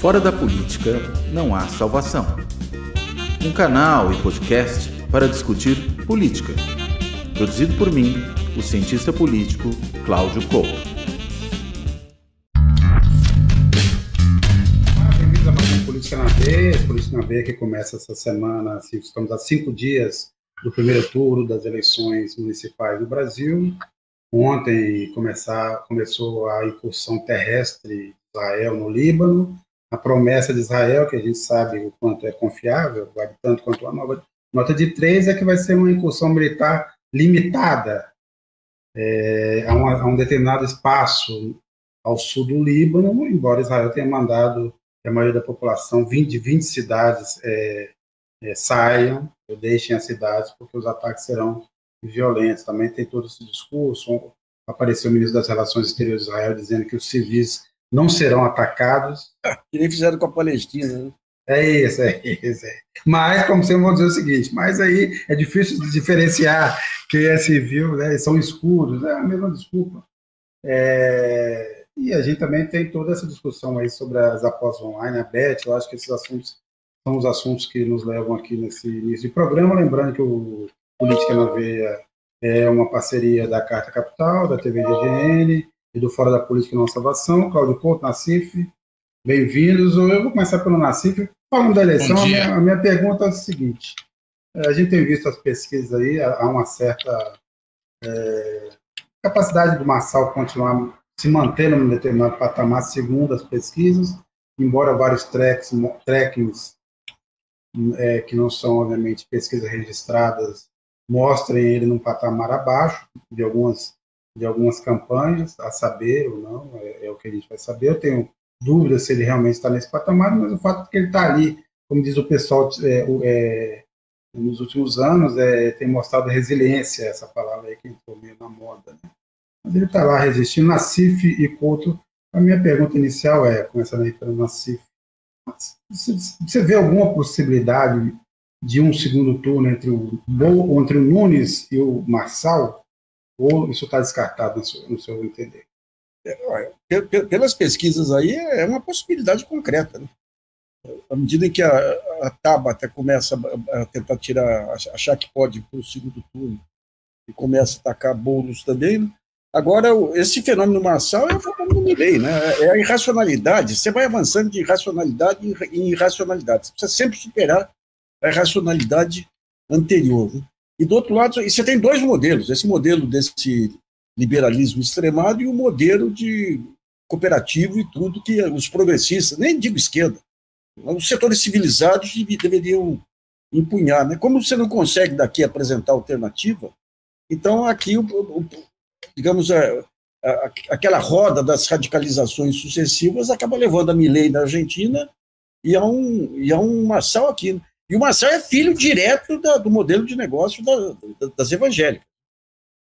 Fora da política não há salvação. Um canal e podcast para discutir política. Produzido por mim, o cientista político Cláudio Couto. Bem-vindos a mais um Política na Veia. Política na Veia que começa essa semana, assim, estamos a 5 dias do primeiro turno das eleições municipais do Brasil. Ontem começou a incursão terrestre de Israel no Líbano. A promessa de Israel, que a gente sabe o quanto é confiável, vale tanto quanto a nota de 3, é que vai ser uma incursão militar limitada a um determinado espaço ao sul do Líbano, embora Israel tenha mandado que a maioria da população, de 20 cidades, saiam, deixem as cidades, porque os ataques serão violentos. Também tem todo esse discurso. Apareceu o ministro das Relações Exteriores de Israel dizendo que os civis não serão atacados. Que nem fizeram com a Palestina, né? É isso. Mas, como sempre, vou dizer o seguinte, mas aí é difícil de diferenciar quem é civil, né? São escuros, é a mesma desculpa. E a gente também tem toda essa discussão aí sobre as apostas online, a Bet. Eu acho que esses assuntos são os assuntos que nos levam aqui nesse início de programa, lembrando que o Política na Veia é uma parceria da Carta Capital, da TV GGN e do Fora da Política Não Salvação. Cláudio Couto, Nassif, bem-vindos. Eu vou começar pelo Nassif. Falando da eleição, a minha pergunta é a seguinte: a gente tem visto as pesquisas aí, há uma certa capacidade do Marçal continuar se mantendo num determinado patamar, segundo as pesquisas, embora vários trackings que não são, obviamente, pesquisas registradas, mostrem ele num patamar abaixo de algumas campanhas, a saber ou não, é o que a gente vai saber. Eu tenho dúvidas se ele realmente está nesse patamar, mas o fato de que ele está ali, como diz o pessoal, nos últimos anos, tem mostrado resiliência, essa palavra aí que entrou meio na moda, né? Mas ele está lá resistindo. Nassif e Couto, a minha pergunta inicial começando aí pelo Nassif, você vê alguma possibilidade de um segundo turno entre o Nunes e o Marçal, ou isso está descartado no seu entender? Pelas pesquisas aí, é uma possibilidade concreta, né? À medida em que a Tabata começa a tentar achar que pode ir para o segundo turno, e começa a atacar Boulos também, né? Agora, esse fenômeno Marçal é o fenômeno Milei, né? É a irracionalidade. Você vai avançando de irracionalidade em irracionalidade. Você precisa sempre superar a irracionalidade anterior, né? E do outro lado, você tem dois modelos: esse modelo desse liberalismo extremado e o modelo de cooperativo e tudo que os progressistas, nem digo esquerda, os setores civilizados deveriam empunhar, né? Como você não consegue daqui apresentar alternativa, então aqui, digamos, aquela roda das radicalizações sucessivas acaba levando a Milei da Argentina e a um Marçal aqui, né? E o Marçal é filho direto do modelo de negócio das evangélicas.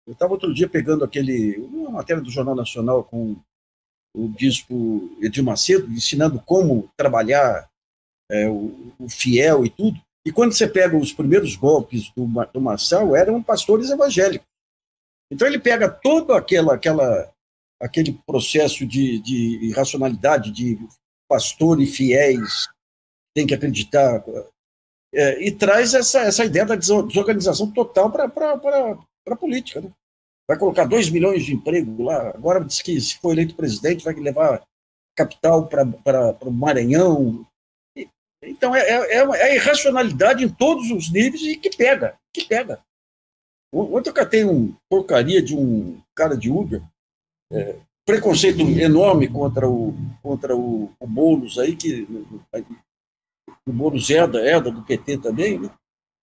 Eu estava outro dia pegando uma matéria do Jornal Nacional com o bispo Edir Macedo, ensinando como trabalhar o fiel e tudo. E quando você pega os primeiros golpes do Marçal, eram pastores evangélicos. Então ele pega todo aquele processo de irracionalidade, de pastor e fiéis tem que acreditar, e traz essa ideia da desorganização total para a política, né? Vai colocar 2 milhões de emprego lá, agora diz que se for eleito presidente vai levar capital para o Maranhão. Então é a irracionalidade em todos os níveis e que pega. Ontem eu catei uma porcaria de um cara de Uber, preconceito enorme contra o Boulos aí, que o Boulos herda do PT também, né?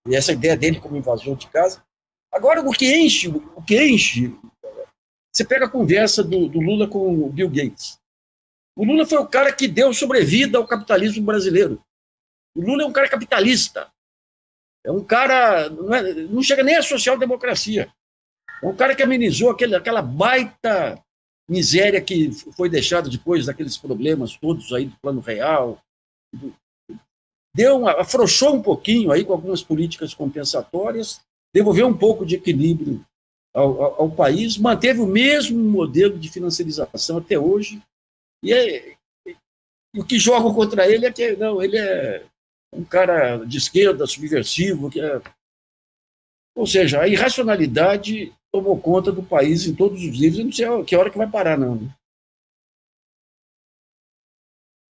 E essa ideia dele como invasor de casa. Agora, o que enche, você pega a conversa do Lula com o Bill Gates. O Lula foi o cara que deu sobrevida ao capitalismo brasileiro. O Lula é um cara capitalista. É um cara, não chega nem à social-democracia. É um cara que amenizou aquela baita miséria que foi deixada depois daqueles problemas todos aí do Plano Real. Afrouxou um pouquinho aí com algumas políticas compensatórias, devolveu um pouco de equilíbrio ao país, manteve o mesmo modelo de financiarização até hoje, e E o que jogam contra ele é que não, ele é um cara de esquerda, subversivo, ou seja, a irracionalidade tomou conta do país em todos os níveis. Eu não sei que hora que vai parar, não. Né?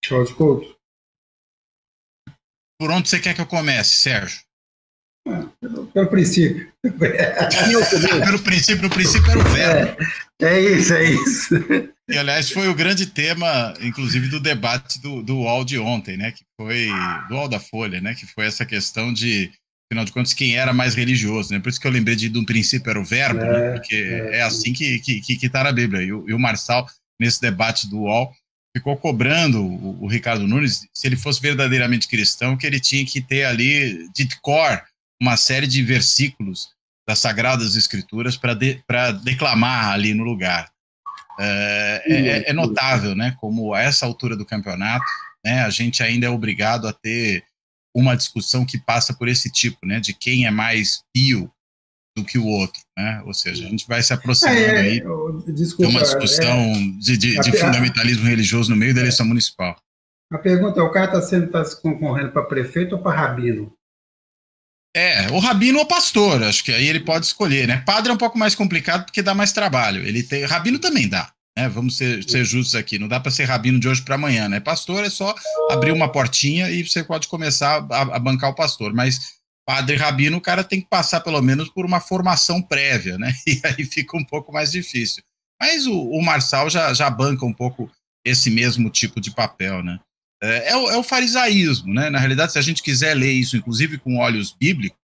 Jorge Couto. Por onde você quer que eu comece, Sérgio? Pelo princípio. Pelo princípio era o verbo. É isso. E, aliás, foi o grande tema, inclusive, do debate do UOL de ontem, né? Que foi do UOL da Folha, né? Que foi essa questão de, afinal de contas, quem era mais religioso, né? Por isso que eu lembrei de um princípio era o verbo, né? Porque é assim que está na Bíblia. E o Marçal, nesse debate do UOL, ficou cobrando o Ricardo Nunes, se ele fosse verdadeiramente cristão, que ele tinha que ter ali de cor uma série de versículos das Sagradas Escrituras para declamar ali no lugar. É notável, né, como a essa altura do campeonato, né, a gente ainda é obrigado a ter uma discussão que passa por esse tipo, né, de quem é mais pio do que o outro, né, ou seja, a gente vai se aproximando aí de uma discussão de fundamentalismo religioso no meio da eleição municipal. A pergunta é, o cara está se concorrendo para prefeito ou para rabino? O rabino ou pastor, acho que aí ele pode escolher, né? Padre é um pouco mais complicado porque dá mais trabalho. Rabino também dá, né? Vamos ser justos aqui, não dá para ser rabino de hoje para amanhã, né? Pastor é só abrir uma portinha e você pode começar a bancar o pastor, mas padre e rabino, o cara tem que passar pelo menos por uma formação prévia, né? E aí fica um pouco mais difícil. Mas o Marçal já banca um pouco esse mesmo tipo de papel, né? É o farisaísmo, né? Na realidade, se a gente quiser ler isso, inclusive com olhos bíblicos,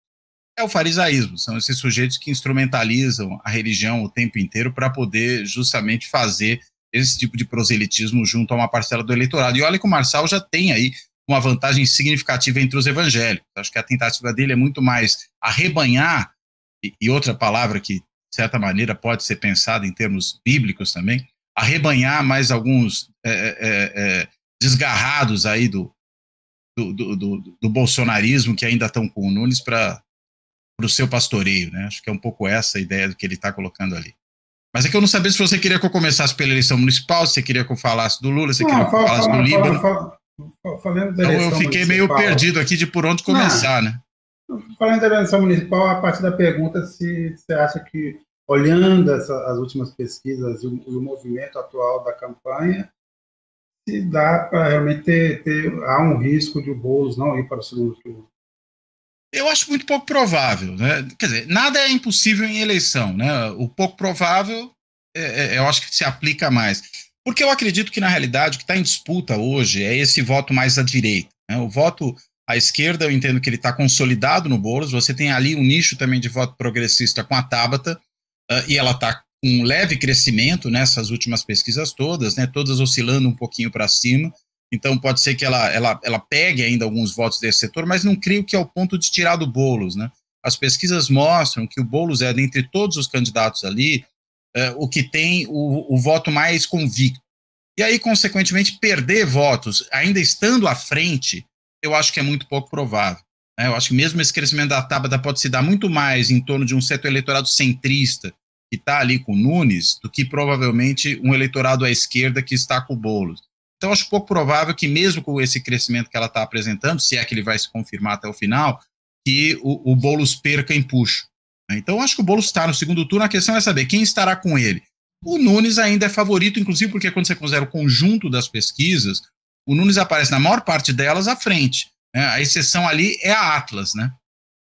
é o farisaísmo. São esses sujeitos que instrumentalizam a religião o tempo inteiro para poder justamente fazer esse tipo de proselitismo junto a uma parcela do eleitorado. E olha que o Marçal já tem aí uma vantagem significativa entre os evangélicos. Acho que a tentativa dele é muito mais arrebanhar, e outra palavra que, de certa maneira, pode ser pensada em termos bíblicos também, arrebanhar mais alguns desgarrados aí do bolsonarismo que ainda estão com o Nunes para o seu pastoreio, né? Acho que é um pouco essa a ideia do que ele está colocando ali. Mas é que eu não sabia se você queria que eu começasse pela eleição municipal, se você queria que eu falasse do Lula, se você queria que eu falasse do Líbano. Então eu fiquei meio perdido aqui de por onde começar, né? Falando da eleição municipal, a partir da pergunta se você acha que, olhando as últimas pesquisas e o movimento atual da campanha, se dá para realmente há um risco de o Boulos não ir para o segundo turno. Eu acho muito pouco provável, né? Quer dizer, nada é impossível em eleição, né? O pouco provável, eu acho que se aplica mais. Porque eu acredito que, na realidade, o que está em disputa hoje é esse voto mais à direita, né? O voto à esquerda, eu entendo que ele está consolidado no Boulos, você tem ali um nicho também de voto progressista com a Tabata, e ela está um leve crescimento nessas últimas pesquisas todas, né, todas oscilando um pouquinho para cima, então pode ser que ela pegue ainda alguns votos desse setor, mas não creio que é o ponto de tirar do Boulos, né? As pesquisas mostram que o Boulos é, dentre todos os candidatos ali, o que tem o voto mais convicto. E aí, consequentemente, perder votos, ainda estando à frente, eu acho que é muito pouco provável. Né? Eu acho que mesmo esse crescimento da Tabata pode se dar muito mais em torno de um certo eleitorado centrista, que está ali com o Nunes, do que provavelmente um eleitorado à esquerda que está com o Boulos. Então, acho pouco provável que, mesmo com esse crescimento que ela está apresentando, se é que ele vai se confirmar até o final, que o Boulos perca empuxo. Então, acho que o Boulos está no segundo turno, a questão é saber quem estará com ele. O Nunes ainda é favorito, inclusive porque quando você considera o conjunto das pesquisas, o Nunes aparece na maior parte delas à frente. Né? A exceção ali é a Atlas, né?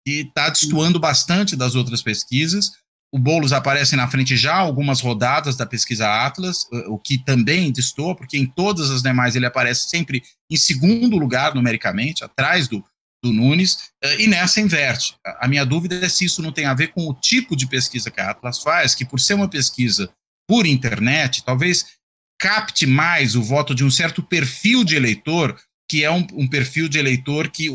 Que está destoando bastante das outras pesquisas. O Boulos aparece na frente já algumas rodadas da pesquisa Atlas, o que também destoa, porque em todas as demais ele aparece sempre em segundo lugar numericamente, atrás do Nunes, e nessa inverte. A minha dúvida é se isso não tem a ver com o tipo de pesquisa que a Atlas faz, que por ser uma pesquisa por internet, talvez capte mais o voto de um certo perfil de eleitor, que é um perfil de eleitor que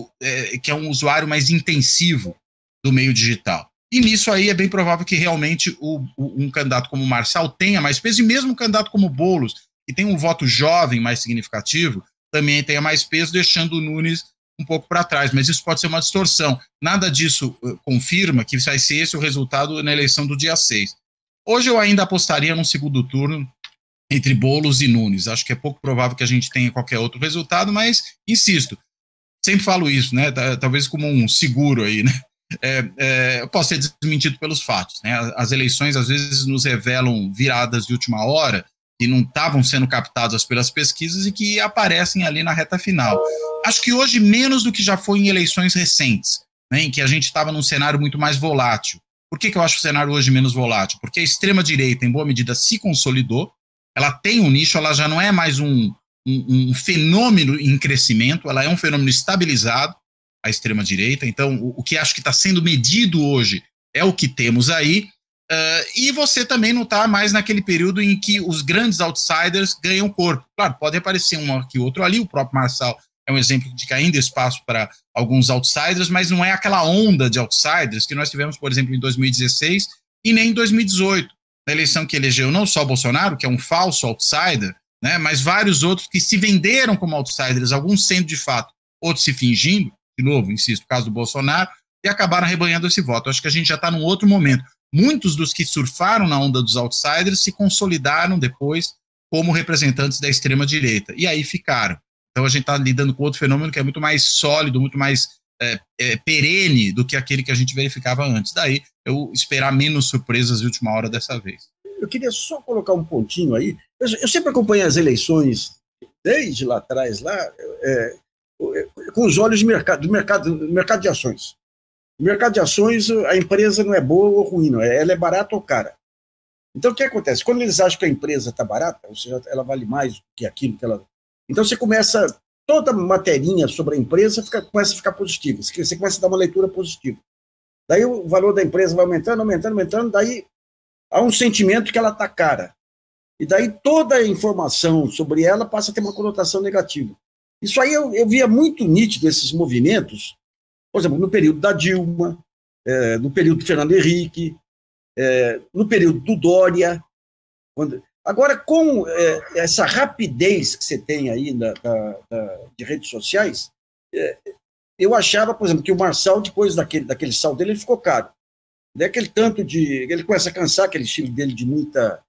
é um usuário mais intensivo do meio digital. E nisso aí é bem provável que realmente um candidato como o Marçal tenha mais peso, e mesmo um candidato como o Boulos, que tem um voto jovem mais significativo, também tenha mais peso, deixando o Nunes um pouco para trás. Mas isso pode ser uma distorção. Nada disso confirma que vai ser esse o resultado na eleição do dia 6. Hoje eu ainda apostaria num segundo turno entre Boulos e Nunes. Acho que é pouco provável que a gente tenha qualquer outro resultado, mas, insisto, sempre falo isso, né? Talvez como um seguro aí, né? Eu posso ser desmentido pelos fatos, né? As eleições às vezes nos revelam viradas de última hora que não estavam sendo captadas pelas pesquisas e que aparecem ali na reta final. Acho que hoje menos do que já foi em eleições recentes, né, em que a gente estava num cenário muito mais volátil. Por que eu acho o cenário hoje menos volátil? Porque a extrema-direita, em boa medida, se consolidou, ela tem um nicho, ela já não é mais um fenômeno em crescimento, ela é um fenômeno estabilizado, a extrema-direita. Então, o que acho que está sendo medido hoje é o que temos aí, e você também não está mais naquele período em que os grandes outsiders ganham corpo. Claro, pode aparecer um aqui, outro ali, o próprio Marçal é um exemplo de que ainda há espaço para alguns outsiders, mas não é aquela onda de outsiders que nós tivemos, por exemplo, em 2016 e nem em 2018, na eleição que elegeu não só Bolsonaro, que é um falso outsider, né, mas vários outros que se venderam como outsiders, alguns sendo de fato, outros se fingindo, de novo, insisto, no caso do Bolsonaro, e acabaram arrebanhando esse voto. Eu acho que a gente já está num outro momento. Muitos dos que surfaram na onda dos outsiders se consolidaram depois como representantes da extrema-direita, e aí ficaram. Então a gente está lidando com outro fenômeno que é muito mais sólido, muito mais perene do que aquele que a gente verificava antes. Daí eu esperar menos surpresas de última hora dessa vez. Eu queria só colocar um pontinho aí. Eu sempre acompanhei as eleições desde lá atrás, com os olhos do mercado de ações. No mercado de ações, a empresa não é boa ou ruim, não. Ela é barata ou cara. Então, o que acontece? Quando eles acham que a empresa está barata, ou seja, ela vale mais do que aquilo que ela... Então, você começa... Toda materinha sobre a empresa começa a ficar positiva. Você começa a dar uma leitura positiva. Daí o valor da empresa vai aumentando, aumentando, aumentando, daí há um sentimento que ela está cara. E daí toda a informação sobre ela passa a ter uma conotação negativa. Isso aí eu via muito nítido, esses movimentos, por exemplo, no período da Dilma, no período do Fernando Henrique, no período do Dória. Agora, com essa rapidez que você tem aí de redes sociais, eu achava, por exemplo, que o Marçal, depois daquele saldo dele, ele ficou caro. Daquele tanto de... Ele começa a cansar aquele estilo dele de muita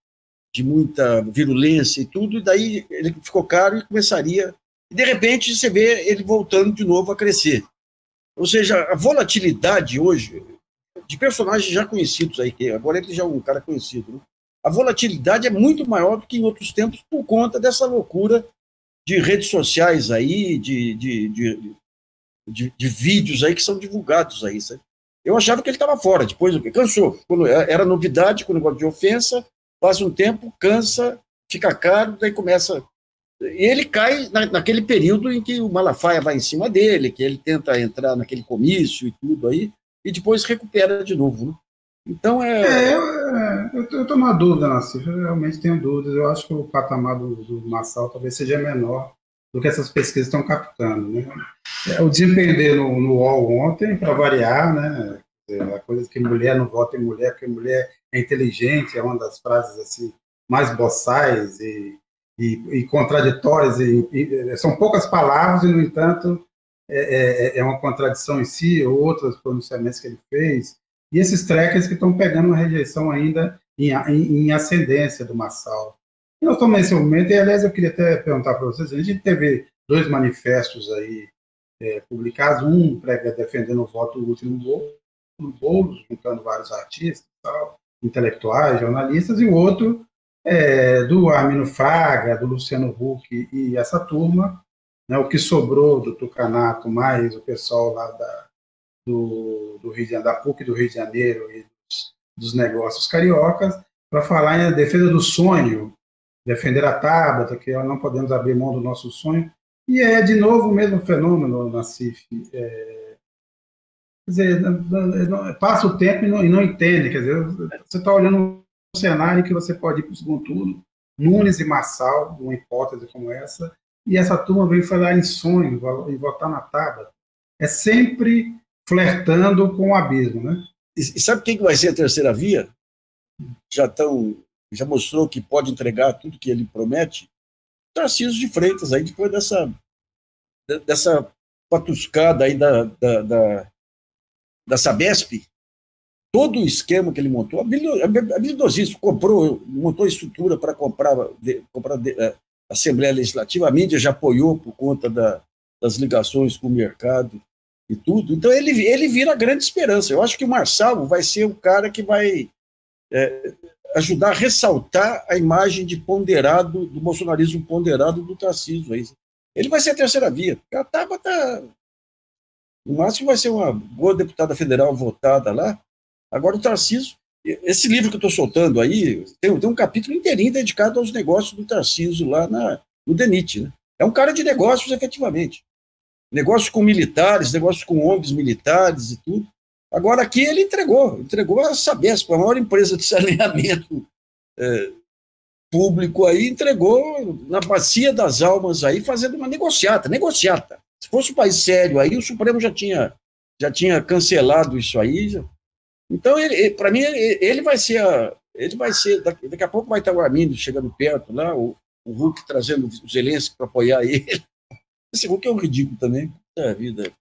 virulência e tudo, e daí ele ficou caro e começaria... E, de repente, você vê ele voltando de novo a crescer. Ou seja, a volatilidade hoje, de personagens já conhecidos aí, que agora ele já é um cara conhecido, né? A volatilidade é muito maior do que em outros tempos por conta dessa loucura de redes sociais aí, de vídeos aí que são divulgados aí, sabe? Eu achava que ele estava fora, depois cansou. Quando era novidade, com o negócio de ofensa, passa um tempo, cansa, fica caro, daí começa... E ele cai naquele período em que o Malafaia vai em cima dele, que ele tenta entrar naquele comício e tudo aí, e depois recupera de novo, né? Então eu estou na dúvida, Nassif, eu realmente tenho dúvidas. Eu acho que o patamar do Marçal talvez seja menor do que essas pesquisas estão captando, né? O desempenho dele no UOL ontem, para variar, né? A coisa que mulher não vota em mulher, porque mulher é inteligente, é uma das frases assim, mais boçais e contraditórias, são poucas palavras e, no entanto, é uma contradição em si, outros pronunciamentos que ele fez. E esses trackers que estão pegando uma rejeição ainda em ascendência do Marçal. E nós estamos nesse momento, e aliás eu queria até perguntar para vocês, a gente teve 2 manifestos aí publicados, um defendendo o voto útil no Boulos, juntando vários artistas, tal, intelectuais, jornalistas, e o outro do Armino Fraga, do Luciano Huck e essa turma, né, o que sobrou do Tucanato, mais o pessoal lá do Rio de Janeiro, da PUC do Rio de Janeiro e dos negócios cariocas, para falar em defesa do sonho, defender a Tabata, que não podemos abrir mão do nosso sonho. E é, de novo, o mesmo fenômeno, Nassif. Quer dizer, passa o tempo e não entende. Quer dizer, você está olhando um cenário que você pode ir para o segundo turno, Nunes e Marçal, uma hipótese como essa, e essa turma veio falar em sonho, em votar na Tabata. É sempre flertando com o abismo, né? E sabe quem que vai ser a terceira via? Já mostrou que pode entregar tudo que ele promete? Tarcísio de Freitas, aí depois dessa patuscada aí da Sabesp, todo o esquema que ele montou, habilidosíssimo, montou a estrutura para comprar a Assembleia Legislativa, a mídia já apoiou por conta das ligações com o mercado e tudo. Então, ele vira a grande esperança. Eu acho que o Marçal vai ser o cara que vai ajudar a ressaltar a imagem de ponderado, do bolsonarismo ponderado do Tarcísio. Ele vai ser a terceira via. A Tabata, no máximo, vai ser uma boa deputada federal votada lá. Agora, o Tarcísio, esse livro que eu estou soltando aí, tem um capítulo inteirinho dedicado aos negócios do Tarcísio lá no DENIT. Né? É um cara de negócios, efetivamente. Negócios com militares, negócios com ONGs militares e tudo. Agora, aqui ele entregou a Sabesp, a maior empresa de saneamento público aí, entregou na bacia das almas aí, fazendo uma negociata. Se fosse um país sério aí, o Supremo já tinha cancelado isso aí. Então, para mim, ele vai ser, daqui a pouco vai estar o Armindo chegando perto lá, o Huck trazendo o Zelensky para apoiar ele. Esse Huck é um ridículo também, da vida.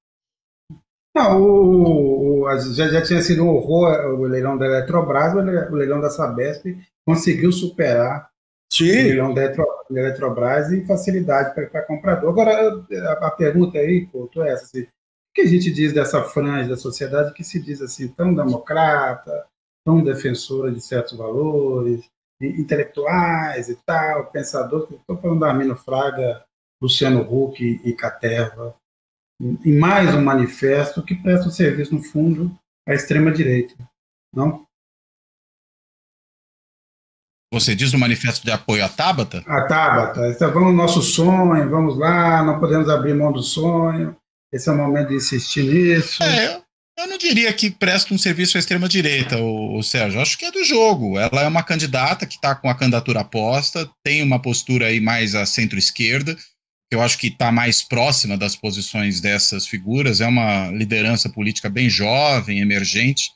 Não, já tinha sido um horror o leilão da Eletrobras, o leilão da Sabesp conseguiu superar o leilão da Eletrobras e facilidade para comprador. Agora, a pergunta aí, Couto, é essa, assim, o que a gente diz dessa franja da sociedade que se diz assim, tão democrata, tão defensora de certos valores, intelectuais e tal, pensador, estou falando da Armindo Fraga, Luciano Huck e Caterva, em mais um manifesto que presta um serviço, no fundo, à extrema-direita, não? Você diz no manifesto de apoio à Tabata? A Tabata, então, vamos no nosso sonho, vamos lá, não podemos abrir mão do sonho, esse é o momento de insistir nisso. Eu não diria que presta um serviço à extrema-direita, o Sérgio, acho que é do jogo. Ela é uma candidata que está com a candidatura posta, tem uma postura aí mais à centro-esquerda, eu acho que está mais próxima das posições dessas figuras, é uma liderança política bem jovem, emergente.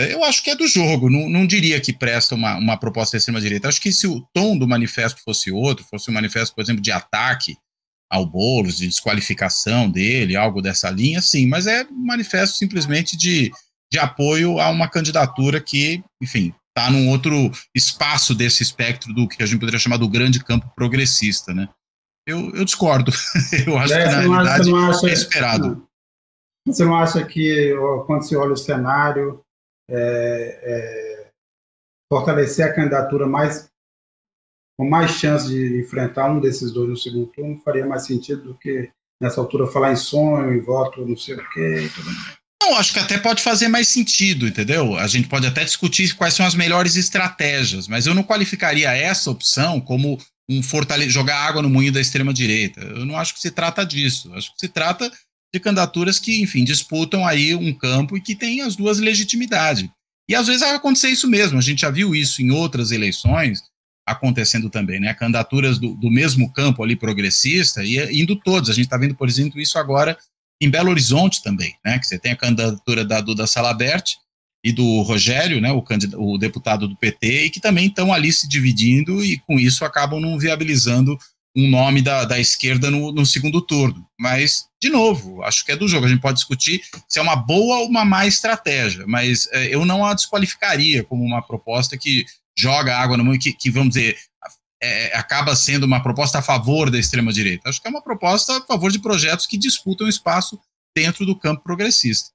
Eu acho que é do jogo, não diria que presta uma proposta de extrema-direita. Acho que se o tom do manifesto fosse outro, fosse um manifesto, por exemplo, de ataque ao Boulos, de desqualificação dele, algo dessa linha, sim, mas é um manifesto simplesmente de apoio a uma candidatura que, enfim, está num outro espaço desse espectro do que a gente poderia chamar do grande campo progressista, né? Eu discordo. Eu acho que, na realidade, é esperado. Você não acha que, quando se olha o cenário, fortalecer a candidatura com mais chance de enfrentar um desses dois no segundo turno faria mais sentido do que, nessa altura, falar em sonho, em voto, não sei o quê e tudo mais? Não, acho que até pode fazer mais sentido, entendeu? A gente pode até discutir quais são as melhores estratégias, mas eu não qualificaria essa opção como jogar água no moinho da extrema-direita. Eu não acho que se trata disso. Acho que se trata de candidaturas que, enfim, disputam aí um campo e que têm as duas legitimidade. E às vezes vai acontecer isso mesmo. A gente já viu isso em outras eleições acontecendo também, né? Candidaturas do mesmo campo ali progressista e indo todos. A gente está vendo, por exemplo, isso agora em Belo Horizonte também, né? Que você tem a candidatura da Duda Salabert e do Rogério, né, o deputado do PT, e que também estão ali se dividindo e com isso acabam não viabilizando um nome da esquerda no segundo turno. Mas, de novo, acho que é do jogo. A gente pode discutir se é uma boa ou uma má estratégia, mas eu não a desqualificaria como uma proposta que joga água no moinho, que vamos dizer, acaba sendo uma proposta a favor da extrema-direita. Acho que é uma proposta a favor de projetos que disputam espaço dentro do campo progressista.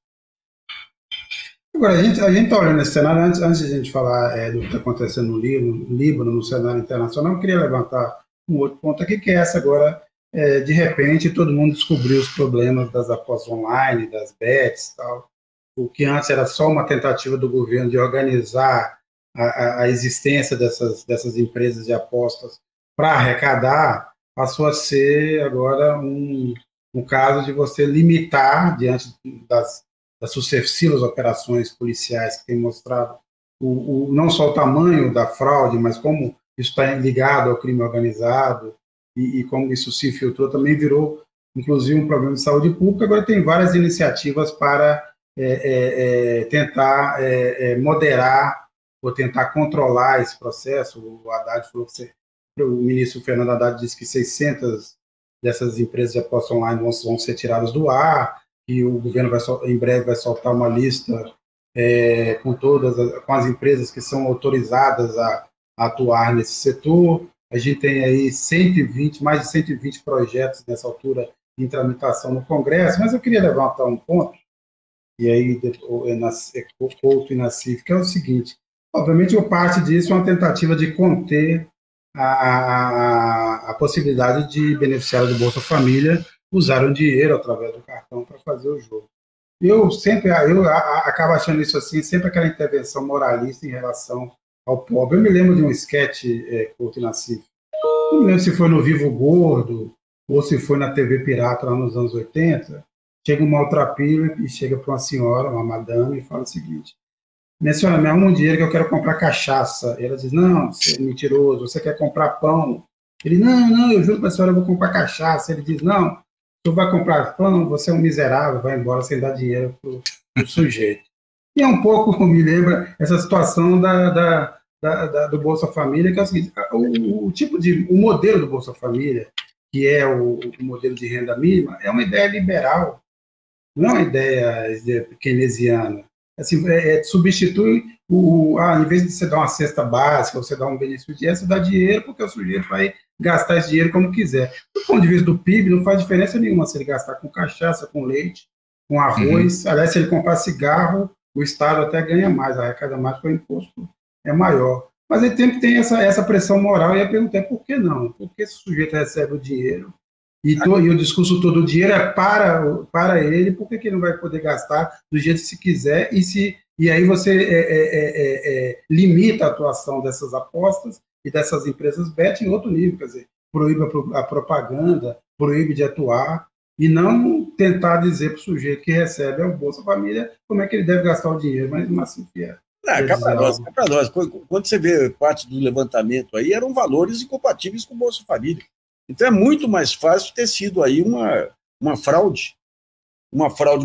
Agora, a gente está olhando esse cenário, antes de a gente falar do que está acontecendo no Líbano, no cenário internacional, eu queria levantar um outro ponto aqui, que é essa agora, de repente, todo mundo descobriu os problemas das apostas online, das bets e tal, o que antes era só uma tentativa do governo de organizar a existência dessas empresas de apostas para arrecadar, passou a ser agora um caso de você limitar, diante das sucessivas operações policiais que têm mostrado não só o tamanho da fraude, mas como isso está ligado ao crime organizado e como isso se infiltrou, também virou, inclusive, um problema de saúde pública. Agora tem várias iniciativas para tentar moderar ou tentar controlar esse processo. O Haddad falou o ministro Fernando Haddad disse que 600 dessas empresas de aposta online vão ser tiradas do ar, e o governo em breve vai soltar uma lista com as empresas que são autorizadas a atuar nesse setor. A gente tem aí mais de 120 projetos nessa altura em tramitação no Congresso, mas eu queria levantar um ponto, e aí Couto e Nassif, que é o seguinte: obviamente, parte disso é uma tentativa de conter a possibilidade de beneficiários do Bolsa Família usarem o dinheiro através do cartão para fazer o jogo. Eu acabo achando isso assim, sempre aquela intervenção moralista em relação ao pobre. Eu me lembro de um esquete, Couto e Nassif, não me lembro se foi no Vivo Gordo ou se foi na TV Pirata lá nos anos 80, chega um maltrapilho e chega para uma senhora, uma madame, e fala o seguinte: minha senhora, me arruma um dinheiro que eu quero comprar cachaça. E ela diz: não, você é mentiroso, você quer comprar pão. Ele: não, eu juro para a senhora, eu vou comprar cachaça. Ele diz: não, tu vai comprar pão, você é um miserável, vai embora sem dar dinheiro para o sujeito. E é um pouco, me lembra, essa situação do Bolsa Família, que é o seguinte: o modelo do Bolsa Família, que é o modelo de renda mínima, é uma ideia liberal, não é uma ideia keynesiana. Assim, substitui em vez de você dar uma cesta básica, você dar um benefício de você dá dinheiro, porque o sujeito vai gastar esse dinheiro como quiser. Do ponto de vista do PIB, não faz diferença nenhuma se ele gastar com cachaça, com leite, com arroz. Aliás, se ele comprar cigarro, o Estado até ganha mais, arrecada mais, porque o imposto é maior. Mas ele sempre tem essa pressão moral, e eu perguntei por que não? Por que esse sujeito recebe o dinheiro e o discurso todo o dinheiro é para ele, por que ele não vai poder gastar do jeito que se quiser, e aí você limita a atuação dessas apostas e dessas empresas bet em outro nível, quer dizer, proíbe a propaganda, proíbe de atuar, e não tentar dizer para o sujeito que recebe o Bolsa Família como é que ele deve gastar o dinheiro, mas o Nassif cá para nós. Quando você vê parte do levantamento aí, eram valores incompatíveis com o Bolsa Família. Então é muito mais fácil ter sido aí uma fraude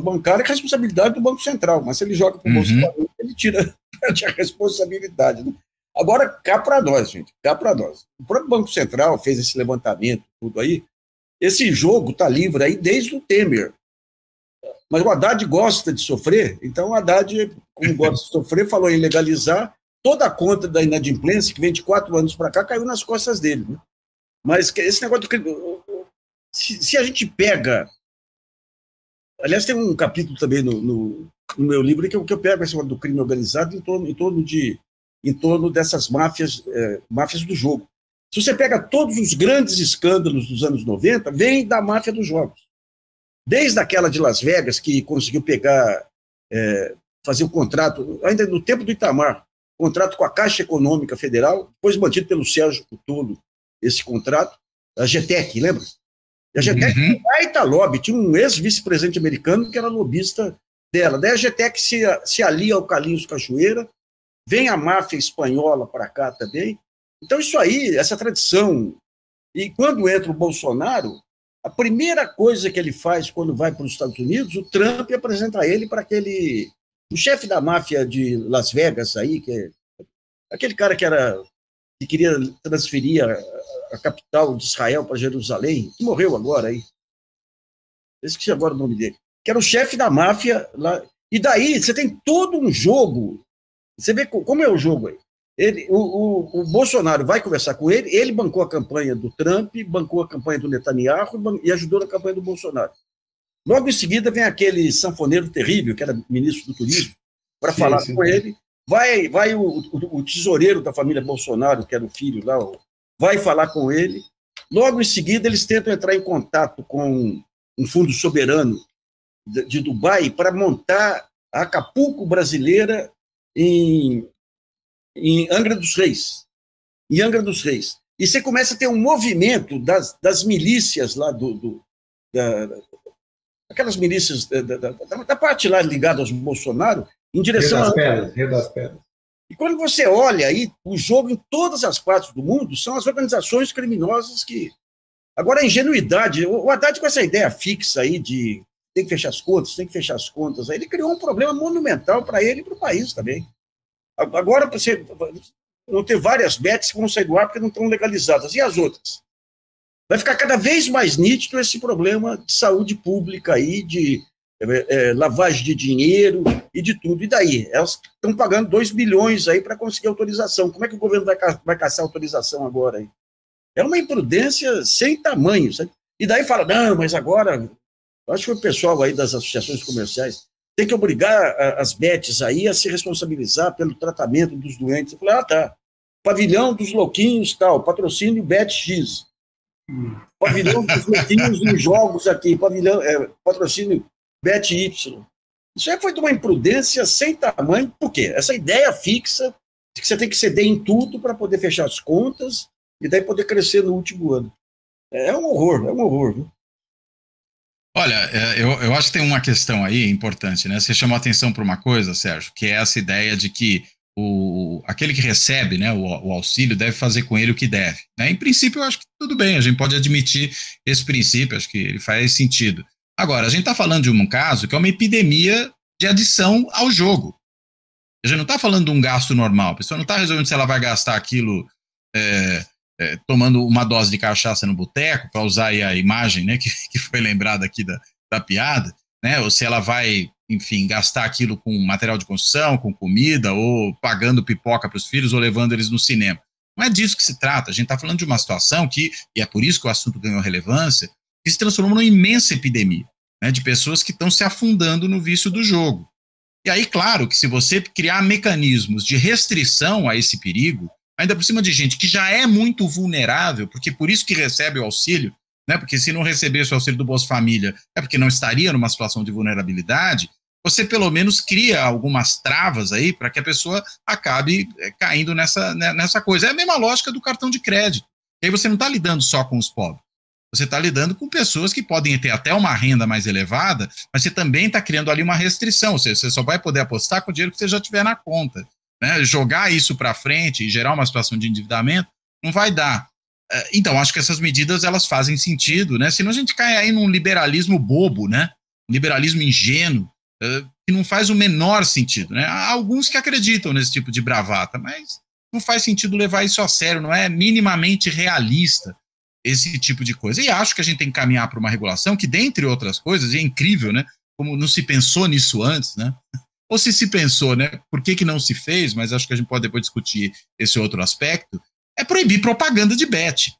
bancária, que é a responsabilidade do Banco Central, mas se ele joga para o Bolsa Família, ele tira a responsabilidade. Né? Agora, cá para nós, gente, cá para nós. O próprio Banco Central fez esse levantamento, tudo aí. Esse jogo está livre aí desde o Temer. Mas o Haddad gosta de sofrer, então o Haddad, como gosta de sofrer, falou em legalizar. Toda a conta da inadimplência, que vem de 4 anos para cá, caiu nas costas dele. Né? Mas esse negócio se a gente pega... Aliás, tem um capítulo também no meu livro que eu pego esse negócio do crime organizado em torno dessas máfias do jogo. Se você pega todos os grandes escândalos dos anos 90, vem da máfia dos jogos. Desde aquela de Las Vegas, que conseguiu fazer o contrato, ainda no tempo do Itamar, contrato com a Caixa Econômica Federal, depois mantido pelo Sérgio Cutolo, esse contrato, a GTEC, lembra? E a GTEC tinha um baita lobby, tinha um ex-vice-presidente americano que era lobista dela. Daí a GTEC se alia ao Carlinhos Cachoeira, vem a máfia espanhola para cá também. Então isso aí, essa tradição. E quando entra o Bolsonaro, a primeira coisa que ele faz quando vai para os Estados Unidos, o Trump apresenta ele para o chefe da máfia de Las Vegas aí, que é aquele cara que queria transferir a capital de Israel para Jerusalém, que morreu agora aí. Esqueci agora o nome dele. Que era o chefe da máfia lá. E daí você tem todo um jogo. Você vê como é o jogo aí. O Bolsonaro vai conversar com ele, ele bancou a campanha do Trump, bancou a campanha do Netanyahu e ajudou na campanha do Bolsonaro. Logo em seguida vem aquele sanfoneiro terrível, que era ministro do Turismo, para falar com ele. Vai o tesoureiro da família Bolsonaro, que era o filho lá, vai falar com ele. Logo em seguida, eles tentam entrar em contato com um fundo soberano de Dubai para montar a Acapulco brasileira em Angra dos Reis. Em Angra dos Reis. E você começa a ter um movimento das milícias lá, aquelas milícias da parte lá ligada aos Bolsonaro, em direção Rio das Pedras. E quando você olha aí, o jogo em todas as partes do mundo são as organizações criminosas que... Agora, a ingenuidade, o Haddad com essa ideia fixa aí de tem que fechar as contas, aí ele criou um problema monumental para ele e para o país também. Agora, você vão ter várias bets que vão sair do ar porque não estão legalizadas. E as outras? Vai ficar cada vez mais nítido esse problema de saúde pública aí, de lavagem de dinheiro e de tudo. E daí? Elas estão pagando 2 bilhões aí para conseguir autorização. Como é que o governo vai caçar autorização agora aí? É uma imprudência sem tamanho, sabe? E daí fala, não, mas agora, acho que o pessoal aí das associações comerciais tem que obrigar as bets aí a se responsabilizar pelo tratamento dos doentes. Eu falei, tá. Pavilhão dos louquinhos, tal, patrocínio Bet X. Pavilhão dos louquinhos nos jogos aqui, patrocínio Bet Y. Isso aí foi de uma imprudência sem tamanho. Por quê? Essa ideia fixa de que você tem que ceder em tudo para poder fechar as contas e daí poder crescer no último ano. É um horror, viu? Olha, eu acho que tem uma questão aí importante, né? Você chamou a atenção para uma coisa, Sérgio, que é essa ideia de que aquele que recebe, né, o auxílio deve fazer com ele o que deve, né? Em princípio, eu acho que tudo bem, a gente pode admitir esse princípio, acho que ele faz sentido. Agora, a gente está falando de um caso que é uma epidemia de adição ao jogo. A gente não está falando de um gasto normal, a pessoa não está resolvendo se ela vai gastar aquilo tomando uma dose de cachaça no boteco, para usar aí a imagem, né, que foi lembrada aqui da piada, né, ou se ela vai, enfim, gastar aquilo com material de construção, com comida, ou pagando pipoca para os filhos, ou levando eles no cinema. Não é disso que se trata, a gente está falando de uma situação que, e é por isso que o assunto ganhou relevância, que se transformou numa imensa epidemia, né, de pessoas que estão se afundando no vício do jogo. E aí, claro, que se você criar mecanismos de restrição a esse perigo, ainda por cima de gente que já é muito vulnerável, porque por isso que recebe o auxílio, né? Porque se não recebesse o auxílio do Bolsa Família, é porque não estaria numa situação de vulnerabilidade, você pelo menos cria algumas travas aí para que a pessoa acabe caindo nessa coisa. É a mesma lógica do cartão de crédito. E aí você não está lidando só com os pobres, você está lidando com pessoas que podem ter até uma renda mais elevada, mas você também está criando ali uma restrição, ou seja, você só vai poder apostar com o dinheiro que você já tiver na conta. Né, jogar isso para frente e gerar uma situação de endividamento não vai dar. Então, acho que essas medidas elas fazem sentido, né? Senão a gente cai aí num liberalismo bobo, né? Um liberalismo ingênuo, que não faz o menor sentido, né? Há alguns que acreditam nesse tipo de bravata, mas não faz sentido levar isso a sério, não é minimamente realista esse tipo de coisa. E acho que a gente tem que caminhar para uma regulação que, dentre outras coisas, e é incrível, né? Como não se pensou nisso antes, né? Ou se pensou, né? Por que não se fez, mas acho que a gente pode depois discutir esse outro aspecto, é proibir propaganda de bet.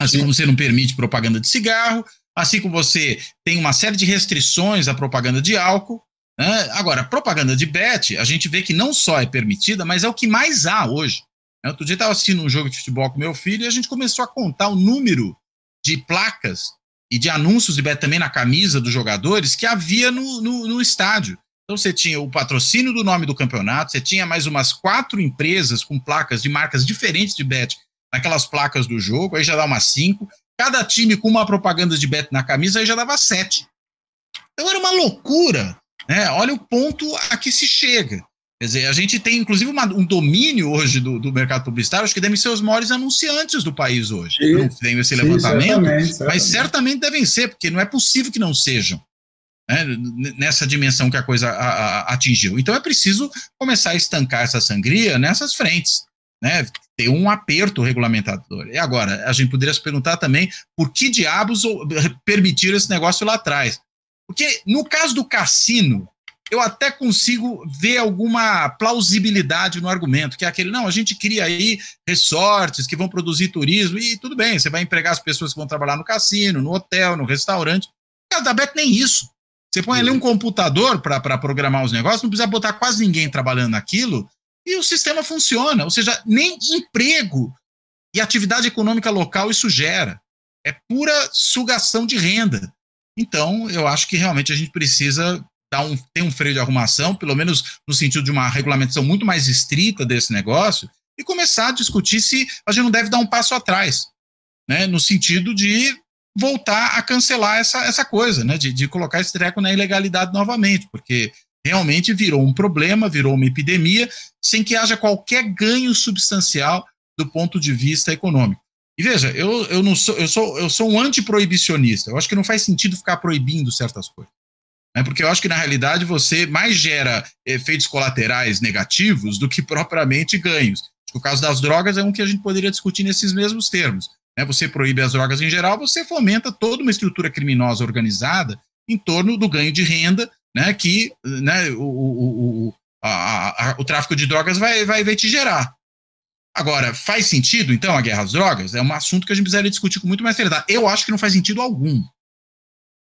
Assim como você não permite propaganda de cigarro, assim como você tem uma série de restrições à propaganda de álcool, né? Agora, propaganda de bet, a gente vê que não só é permitida, mas é o que mais há hoje. Outro dia eu estava assistindo um jogo de futebol com meu filho e a gente começou a contar o número de placas e de anúncios de bet também na camisa dos jogadores que havia no estádio. Então você tinha o patrocínio do nome do campeonato, você tinha mais umas 4 empresas com placas de marcas diferentes de bet naquelas placas do jogo, aí já dá umas 5, cada time com uma propaganda de bet na camisa, aí já dava 7. Então era uma loucura, né? Olha o ponto a que se chega. Quer dizer, a gente tem inclusive um domínio hoje do mercado publicitário, acho que devem ser os maiores anunciantes do país hoje. Eu não tenho esse levantamento, certamente. Mas certamente devem ser, porque não é possível que não sejam. Né, nessa dimensão que a coisa atingiu. Então é preciso começar a estancar essa sangria nessas frentes, né, ter um aperto regulamentador. E agora, a gente poderia se perguntar também por que diabos permitiram esse negócio lá atrás. Porque no caso do cassino, eu até consigo ver alguma plausibilidade no argumento, que é aquele, não, a gente cria aí resorts que vão produzir turismo, e tudo bem, você vai empregar as pessoas que vão trabalhar no cassino, no hotel, no restaurante. No caso da Bet, nem isso. Você põe ali um computador para programar os negócios, não precisa botar quase ninguém trabalhando naquilo, e o sistema funciona. Ou seja, nem emprego e atividade econômica local isso gera. É pura sugação de renda. Então, eu acho que realmente a gente precisa ter um freio de arrumação, pelo menos no sentido de uma regulamentação muito mais estrita desse negócio, e começar a discutir se a gente não deve dar um passo atrás, né, no sentido de voltar a cancelar essa coisa, né, de colocar esse treco na ilegalidade novamente, porque realmente virou um problema, virou uma epidemia, sem que haja qualquer ganho substancial do ponto de vista econômico. E veja, eu sou um antiproibicionista, eu acho que não faz sentido ficar proibindo certas coisas, né, porque eu acho que na realidade você mais gera efeitos colaterais negativos do que propriamente ganhos. Acho que o caso das drogas é um que a gente poderia discutir nesses mesmos termos. Você proíbe as drogas em geral, você fomenta toda uma estrutura criminosa organizada em torno do ganho de renda, né, que, né, o tráfico de drogas vai te gerar. Agora, faz sentido, então, a guerra às drogas? É um assunto que a gente precisaria discutir com muito mais seriedade. Eu acho que não faz sentido algum.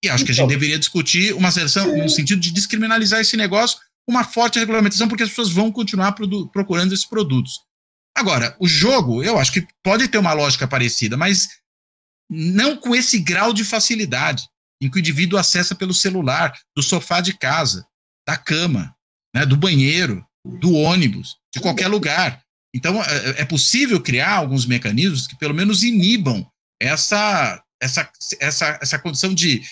E acho que a gente deveria discutir uma seleção no sentido de descriminalizar esse negócio com uma forte regulamentação, porque as pessoas vão continuar procurando esses produtos. Agora, o jogo, eu acho que pode ter uma lógica parecida, mas não com esse grau de facilidade, em que o indivíduo acessa pelo celular, do sofá de casa, da cama, né, do banheiro, do ônibus, de qualquer lugar. Então, é possível criar alguns mecanismos que pelo menos inibam essa condição de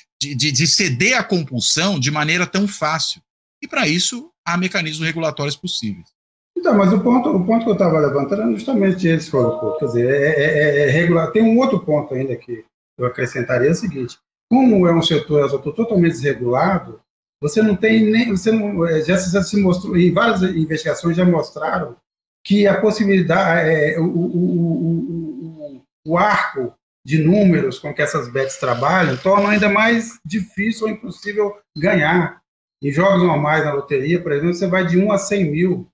ceder à compulsão de maneira tão fácil. E, para isso, há mecanismos regulatórios possíveis. Então, mas o ponto que eu estava levantando é justamente esse, Paulo. Quer dizer, regular. Tem um outro ponto ainda que eu acrescentaria, é o seguinte: como é um setor totalmente desregulado, você não tem nem. Já se mostrou, e várias investigações já mostraram que a possibilidade, o arco de números com que essas bets trabalham torna ainda mais difícil ou impossível ganhar. Em jogos normais na loteria, por exemplo, você vai de 1 a 100 mil.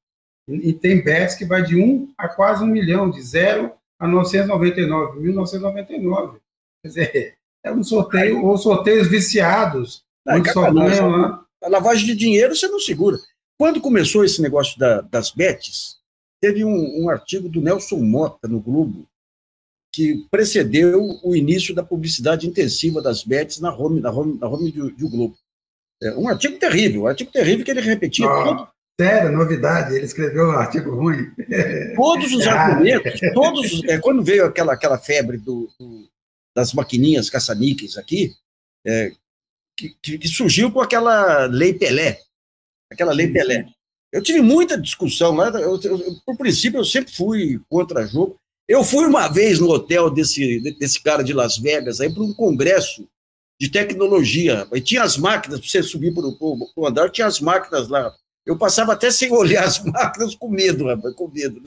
E tem bets que vai de 1 a quase 1 milhão, de 0 a 999.999. Quer dizer, é um sorteio, ou sorteios viciados. Onde só ganham lá. A lavagem de dinheiro você não segura. Quando começou esse negócio das bets, teve um artigo do Nelson Motta no Globo que precedeu o início da publicidade intensiva das bets na home do Globo. É um artigo terrível que ele repetia. Sério, novidade, ele escreveu um artigo ruim. Todos os argumentos, quando veio aquela febre das maquininhas caça-níqueis aqui, que surgiu com aquela Lei Pelé. Eu tive muita discussão lá, por princípio eu sempre fui contra jogo. Eu fui uma vez no hotel desse cara de Las Vegas, aí para um congresso de tecnologia, e tinha as máquinas, para você subir para o andar, tinha as máquinas lá. Eu passava até sem olhar as máquinas com medo, rapaz, com medo.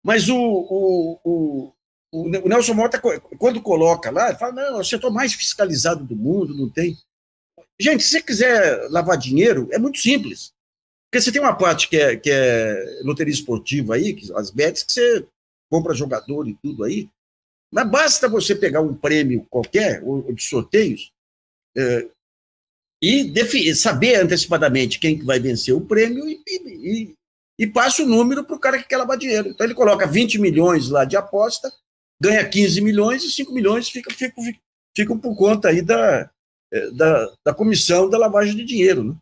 Mas o Nelson Motta, quando coloca lá, ele fala, não, é o setor mais fiscalizado do mundo, não tem. Gente, se você quiser lavar dinheiro, é muito simples. Porque você tem uma parte que é loteria esportiva aí, as bets, que você compra jogador e tudo aí, mas basta você pegar um prêmio qualquer, ou de sorteios, e saber antecipadamente quem vai vencer o prêmio e passa o número para o cara que quer lavar dinheiro. Então ele coloca 20 milhões lá de aposta, ganha 15 milhões e 5 milhões ficam por conta aí da comissão da lavagem de dinheiro. Né?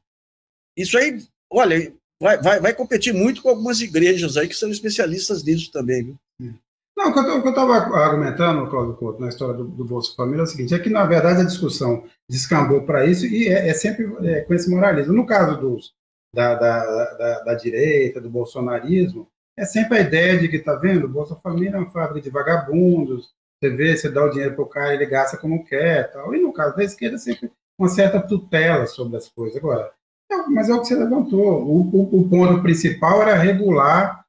Isso aí, olha, vai competir muito com algumas igrejas aí que são especialistas nisso também. Viu? Não, o que eu estava argumentando, Cláudio Couto, na história do Bolsa Família é o seguinte, é que, na verdade, a discussão descambou para isso e é sempre com esse moralismo. No caso da direita, do bolsonarismo, é sempre a ideia de que, tá vendo, o Bolsa Família é uma fábrica de vagabundos, você dá o dinheiro para o cara, ele gasta como quer, tal. E no caso da esquerda, sempre uma certa tutela sobre as coisas. Agora, mas é o que você levantou. O ponto principal era regulamentar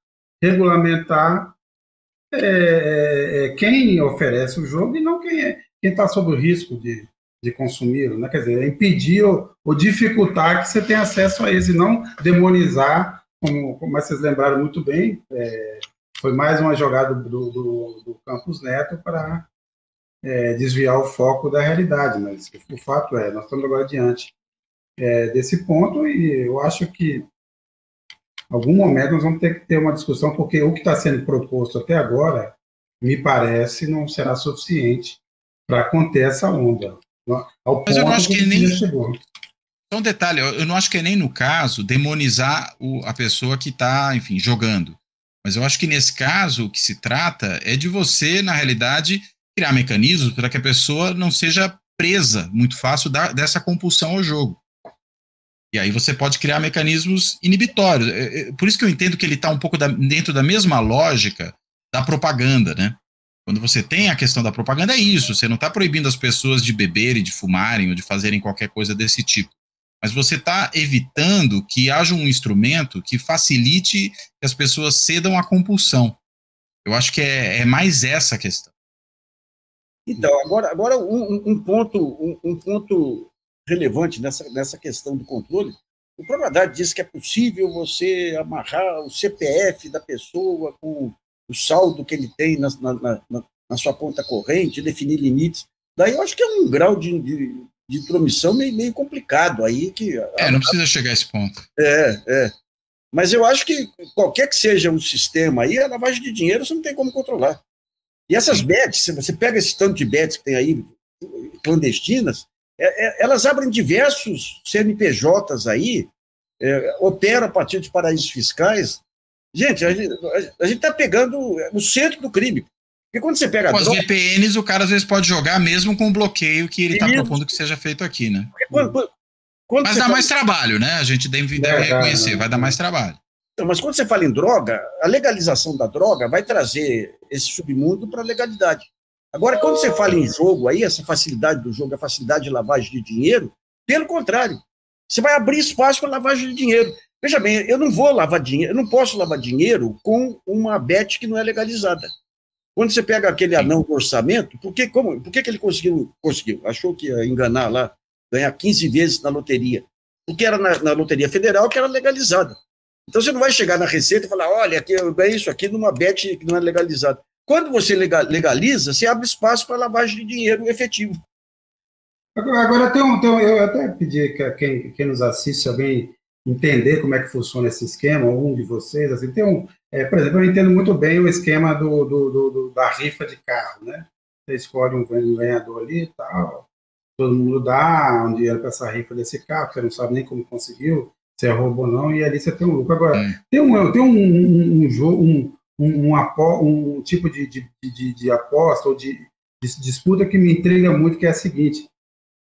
quem oferece o jogo e não quem está sob o risco de consumi-lo, né? Quer dizer, impedir ou dificultar que você tenha acesso a eles e não demonizar, como vocês lembraram muito bem, foi mais uma jogada do Campos Neto para desviar o foco da realidade, mas o fato nós estamos agora diante desse ponto e eu acho que em algum momento nós vamos ter que ter uma discussão, porque o que está sendo proposto até agora, me parece, não será suficiente para conter essa onda. Mas eu não acho que nem... Chegou. Só um detalhe, eu não acho que é nem no caso demonizar a pessoa que está, enfim, jogando. Mas eu acho que nesse caso o que se trata é de você, na realidade, criar mecanismos para que a pessoa não seja presa muito fácil dessa compulsão ao jogo. E aí você pode criar mecanismos inibitórios. Por isso que eu entendo que ele está um pouco dentro da mesma lógica da propaganda, né? Quando você tem a questão da propaganda, é isso. Você não está proibindo as pessoas de beberem, de fumarem ou de fazerem qualquer coisa desse tipo. Mas você está evitando que haja um instrumento que facilite que as pessoas cedam à compulsão. Eu acho que é mais essa a questão. Então, agora um ponto relevante nessa questão do controle. O próprio Haddad disse que é possível você amarrar o CPF da pessoa com o saldo que ele tem na sua conta corrente, definir limites. Daí eu acho que é um grau de intromissão meio complicado aí. Não precisa chegar a esse ponto. Mas eu acho que qualquer que seja o sistema aí, a lavagem de dinheiro você não tem como controlar. E essas bets, se você pega esse tanto de bets que tem aí, clandestinas, elas abrem diversos CNPJs aí, operam a partir de paraísos fiscais. Gente, a gente está pegando o centro do crime. Porque quando você pega com as VPNs, o cara às vezes pode jogar mesmo com o bloqueio que ele está propondo que seja feito aqui, né? Mas dá mais trabalho, né? A gente deve reconhecer, vai dar mais trabalho. Mas quando você fala em droga, a legalização da droga vai trazer esse submundo para a legalidade. Agora, quando você fala em jogo aí, essa facilidade do jogo, a facilidade de lavagem de dinheiro, pelo contrário, você vai abrir espaço para lavagem de dinheiro. Veja bem, eu não vou lavar dinheiro, eu não posso lavar dinheiro com uma bet que não é legalizada. Quando você pega aquele anão do orçamento, por que ele conseguiu? Achou que ia enganar lá, ganhar 15 vezes na loteria. Porque era na loteria federal que era legalizada. Então você não vai chegar na Receita e falar, olha, eu ganhei isso aqui numa bet que não é legalizada. Quando você legaliza, você abre espaço para lavagem de dinheiro efetivo. Agora eu até pedi que quem nos assiste, alguém entender como é que funciona esse esquema, um de vocês, assim, por exemplo, eu entendo muito bem o esquema da rifa de carro, né? Você escolhe um ganhador ali e tal, todo mundo dá um dinheiro para essa rifa desse carro, você não sabe nem como conseguiu, se é roubo ou não, e ali você tem um lucro. Agora, tem um jogo, um tipo de aposta ou de disputa que me intriga muito, que é a seguinte: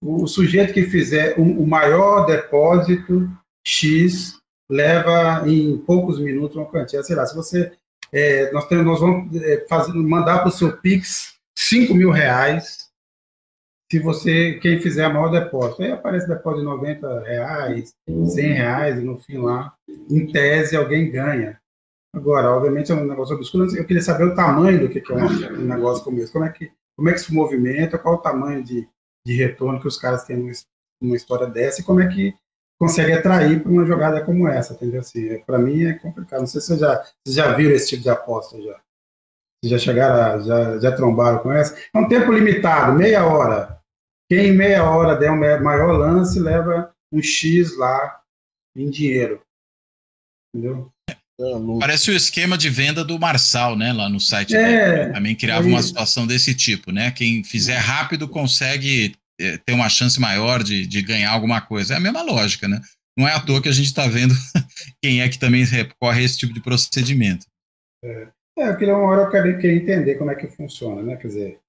o sujeito que fizer o maior depósito X leva em poucos minutos uma quantia, sei lá, se você nós vamos mandar para o seu Pix R$5.000 se quem fizer a maior depósito. Aí aparece depósito de R$90, R$100, e no fim lá, em tese, alguém ganha. Agora, obviamente, é um negócio obscuro. Eu queria saber o tamanho do que é um negócio como esse. Como é que se movimenta, qual o tamanho de retorno que os caras têm numa história dessa e como é que consegue atrair para uma jogada como essa, entendeu? Assim, para mim é complicado. Não sei se vocês já viram esse tipo de aposta já. Vocês já chegaram, já trombaram com essa? É um tempo limitado, meia hora. Quem em meia hora der um maior lance leva um X lá em dinheiro. Entendeu? Parece o esquema de venda do Marçal, né? Lá no site dele. Também criava uma situação desse tipo, né? Quem fizer rápido consegue ter uma chance maior de ganhar alguma coisa. É a mesma lógica, né? Não é à toa que a gente está vendo quem é que também recorre a esse tipo de procedimento. Eu queria entender como é que funciona, né? Quer dizer,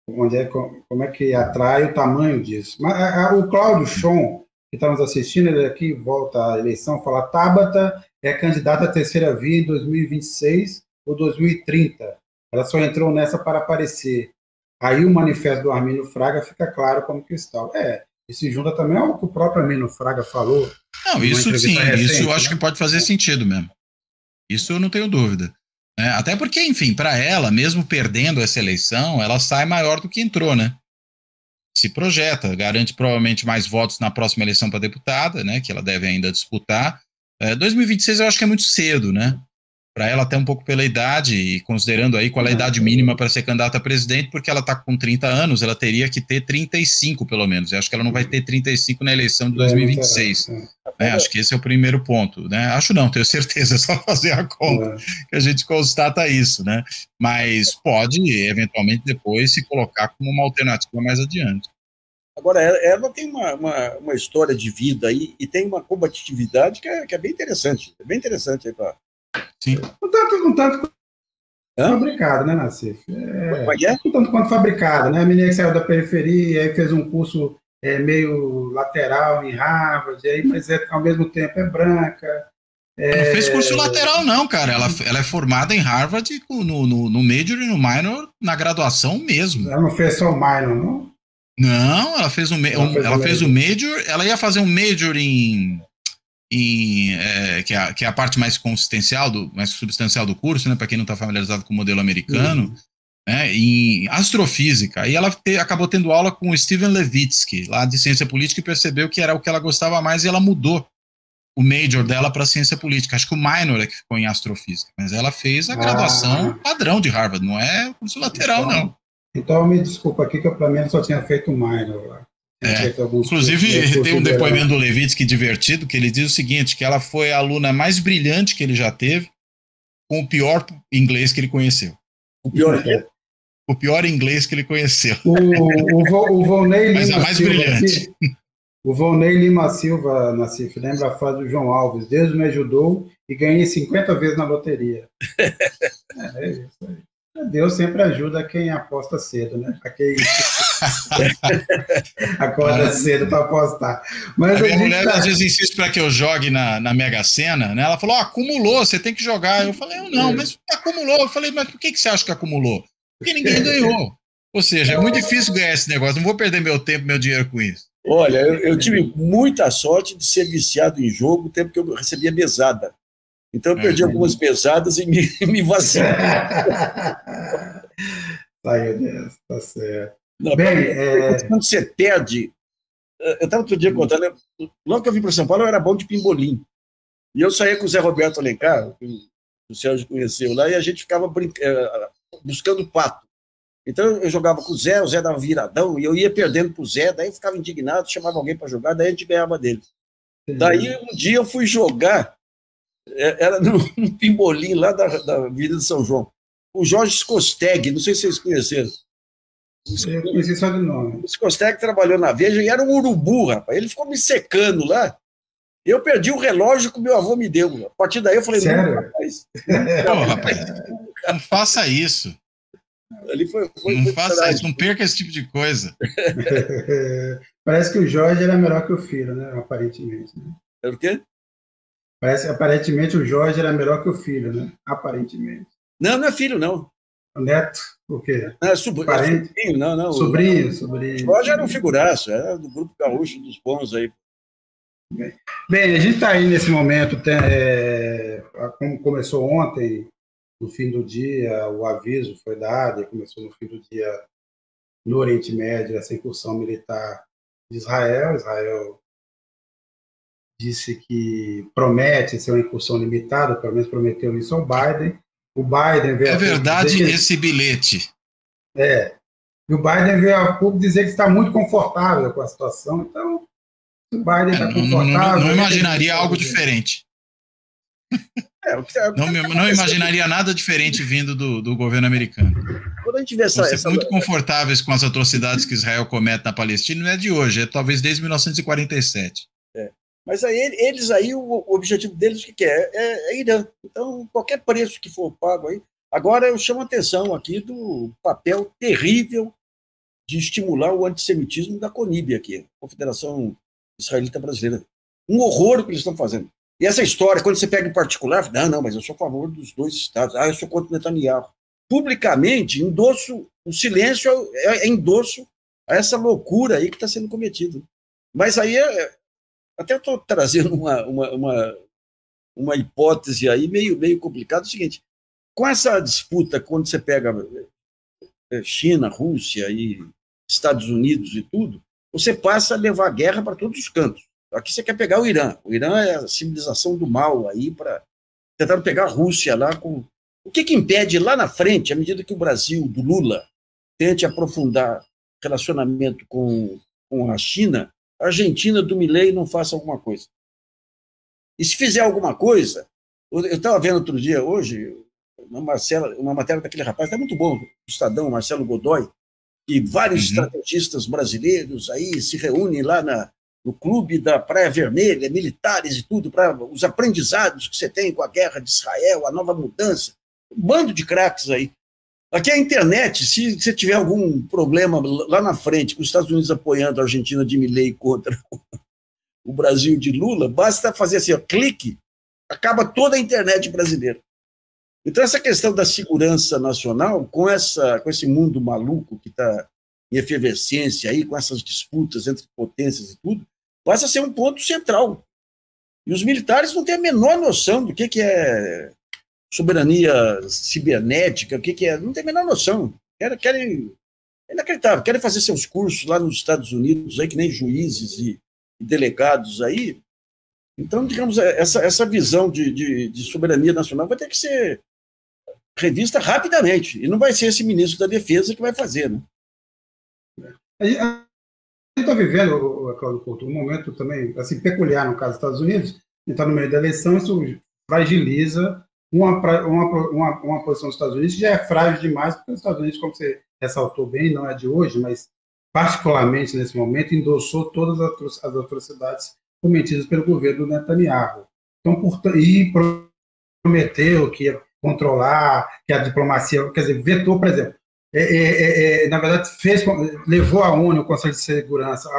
como é que atrai o tamanho disso. Mas o Cláudio Chon, que está nos assistindo, ele aqui volta à eleição, fala: Tabata é candidata à terceira via em 2026 ou 2030. Ela só entrou nessa para aparecer. Aí o manifesto do Armínio Fraga fica claro como cristal. E se junta também ao que o próprio Armínio Fraga falou. Não, isso sim, isso eu acho que pode fazer sentido mesmo. Isso eu não tenho dúvida. Até porque, enfim, para ela, mesmo perdendo essa eleição, ela sai maior do que entrou, né? Se projeta, garante provavelmente mais votos na próxima eleição para deputada, né? Que ela deve ainda disputar. 2026 eu acho que é muito cedo, né? Para ela até um pouco pela idade, e considerando aí qual é a idade mínima para ser candidata a presidente, porque ela está com 30 anos, ela teria que ter 35 pelo menos. Eu acho que ela não vai ter 35 na eleição de 2026. Acho que esse é o primeiro ponto, né? Acho não, tenho certeza, é só fazer a conta que a gente constata isso, né? Mas pode, eventualmente, depois se colocar como uma alternativa mais adiante. Agora, ela tem uma história de vida aí e tem uma combatividade que é bem interessante. É bem interessante aí para... Sim. Um tanto fabricado, né, Nassif? Um tanto quanto fabricado, né? A menina que saiu da periferia, aí fez um curso meio lateral em Harvard, mas ao mesmo tempo é branca. Não fez curso lateral, não, cara. Ela é formada em Harvard no Major e no Minor na graduação mesmo. Ela não fez só o Minor, não? Não, ela fez o Major, ela ia fazer um Major que é a parte mais substancial do curso, né, para quem não está familiarizado com o modelo americano. né, em astrofísica, e ela acabou tendo aula com o Steven Levitsky, lá de ciência política, e percebeu que era o que ela gostava mais, e ela mudou o major dela para ciência política. Acho que o minor é que ficou em astrofísica, mas ela fez a graduação padrão de Harvard, não é curso lateral, então, não. Então, me desculpa aqui, que eu, para mim, só tinha feito o minor. Inclusive, tem um depoimento do Levitsky divertido, que ele diz o seguinte, que ela foi a aluna mais brilhante que ele já teve, com o pior inglês que ele conheceu. O pior inglês que ele conheceu. O Volney Mas a mais brilhante. O Volney Lima Silva, Nassif, lembra a frase do João Alves: Deus me ajudou e ganhei 50 vezes na loteria. É isso aí. Deus sempre ajuda quem aposta cedo, né? A quem acorda cedo para apostar. Mas a minha mulher às vezes insiste para que eu jogue na Mega Sena, né? Ela falou, acumulou, você tem que jogar. Eu falei, não, mas acumulou. Eu falei, mas por que você acha que acumulou? Porque ninguém ganhou. Ou seja, é muito difícil ganhar esse negócio, não vou perder meu tempo, meu dinheiro com isso. Olha, eu tive muita sorte de ser viciado em jogo, o tempo que eu recebia mesada. Então eu perdi algumas mesadas e me vacilei. Saiu dessa, tá certo. Não, quando você perde... Eu estava outro dia contando, logo que eu vim para São Paulo, eu era bom de pimbolim. E eu saía com o Zé Roberto Alencar, que o Sérgio conheceu lá, e a gente ficava buscando pato. Então eu jogava com o Zé dava viradão, e eu ia perdendo para o Zé, daí eu ficava indignado, chamava alguém para jogar, daí a gente ganhava dele. Daí um dia eu fui jogar, era num pimbolim lá da Avenida de São João. O Jorge Skosteg, não sei se vocês conheceram. Eu conheci só de nome. O Skosteg trabalhou na Veja e era um urubu, rapaz. Ele ficou me secando lá. Eu perdi o relógio que o meu avô me deu. A partir daí eu falei, sério? Não, rapaz. Não, rapaz, não faça isso. Ali não faça isso, não perca esse tipo de coisa. Parece que o Jorge era melhor que o filho, né? Aparentemente. Né? Era o quê? Parece que aparentemente o Jorge era melhor que o filho, né? Aparentemente. Não é filho, não. O neto, o quê? Não, sobrinho, não. Sobrinho. O Jorge era um figuraço, era do grupo gaúcho dos bons aí. Bem, a gente está aí nesse momento, como começou ontem, no fim do dia, o aviso foi dado, e começou no fim do dia no Oriente Médio, essa incursão militar de Israel. Israel disse que promete ser uma incursão limitada, pelo menos prometeu isso ao Biden. O Biden veio verdade esse bilhete. E o Biden veio a público dizer que está muito confortável com a situação. Então, o Biden está confortável. Não imaginaria algo diferente. Não imaginaria nada diferente vindo do governo americano. Quando a gente vê muito confortáveis com as atrocidades que Israel comete na Palestina, não é de hoje, é talvez desde 1947. Mas aí, o objetivo deles, o que é Irã. Então, qualquer preço que for pago aí. Agora, eu chamo a atenção aqui do papel terrível de estimular o antissemitismo da CONIB aqui, Confederação Israelita Brasileira. Um horror o que eles estão fazendo. E essa história, quando você pega em particular, não, mas eu sou a favor dos dois estados. Eu sou contra o Netanyahu. Publicamente, endosso, o silêncio é endosso a essa loucura aí que está sendo cometida. Mas aí, até eu estou trazendo uma hipótese aí meio complicada, é o seguinte, com essa disputa, quando você pega China, Rússia e Estados Unidos e tudo, você passa a levar guerra para todos os cantos. Aqui você quer pegar o Irã. O Irã é a civilização do mal aí para tentar pegar a Rússia lá com... O que impede lá na frente, à medida que o Brasil, do Lula, tente aprofundar relacionamento com a China, a Argentina do Milei não faça alguma coisa. E se fizer alguma coisa, eu estava vendo outro dia, hoje, uma matéria daquele rapaz, está muito bom, do Estadão, Marcelo Godoy, que vários estrategistas brasileiros aí se reúnem lá no clube da Praia Vermelha, militares e tudo, para os aprendizados que você tem com a guerra de Israel, a nova mudança, um bando de craques aí. Aqui a internet, se você tiver algum problema lá na frente, com os Estados Unidos apoiando a Argentina de Milei contra o Brasil de Lula, basta fazer assim, clique, acaba toda a internet brasileira. Então essa questão da segurança nacional, com esse mundo maluco que está em efervescência aí, com essas disputas entre potências e tudo, passa a ser um ponto central. E os militares não têm a menor noção do que é soberania cibernética, o que é, não tem a menor noção. Querem é inacreditável, querem fazer seus cursos lá nos Estados Unidos, aí, que nem juízes e delegados aí. Então, digamos, essa visão de soberania nacional vai ter que ser revista rapidamente, e não vai ser esse ministro da Defesa que vai fazer, né? A gente está vivendo, Cláudio Couto, um momento também assim, peculiar no caso dos Estados Unidos, está no meio da eleição, isso fragiliza uma posição dos Estados Unidos, que já é frágil demais, porque os Estados Unidos, como você ressaltou bem, não é de hoje, mas particularmente nesse momento, endossou todas as atrocidades cometidas pelo governo do Netanyahu. Então, e prometeu que ia controlar, que a diplomacia, quer dizer, vetou, por exemplo, na verdade, levou a ONU, o Conselho de Segurança,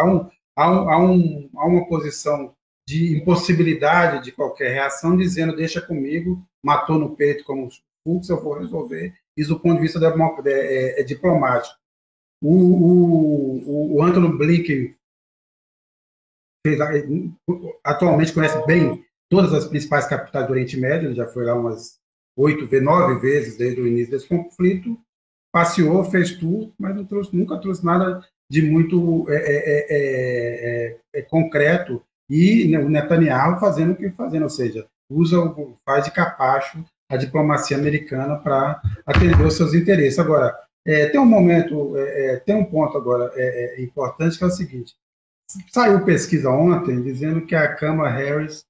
a uma posição de impossibilidade de qualquer reação, dizendo, deixa comigo, matou no peito como Fux, eu vou resolver, isso do ponto de vista diplomático. O Antony Blinken atualmente conhece bem todas as principais capitais do Oriente Médio, ele já foi lá umas 9 vezes desde o início desse conflito, passeou, fez tudo, mas nunca trouxe nada de muito concreto, e o Netanyahu fazendo o que fazendo, ou seja, faz de capacho a diplomacia americana para atender os seus interesses. Agora, tem um ponto agora importante, que é o seguinte: saiu pesquisa ontem dizendo que a Kamala Harris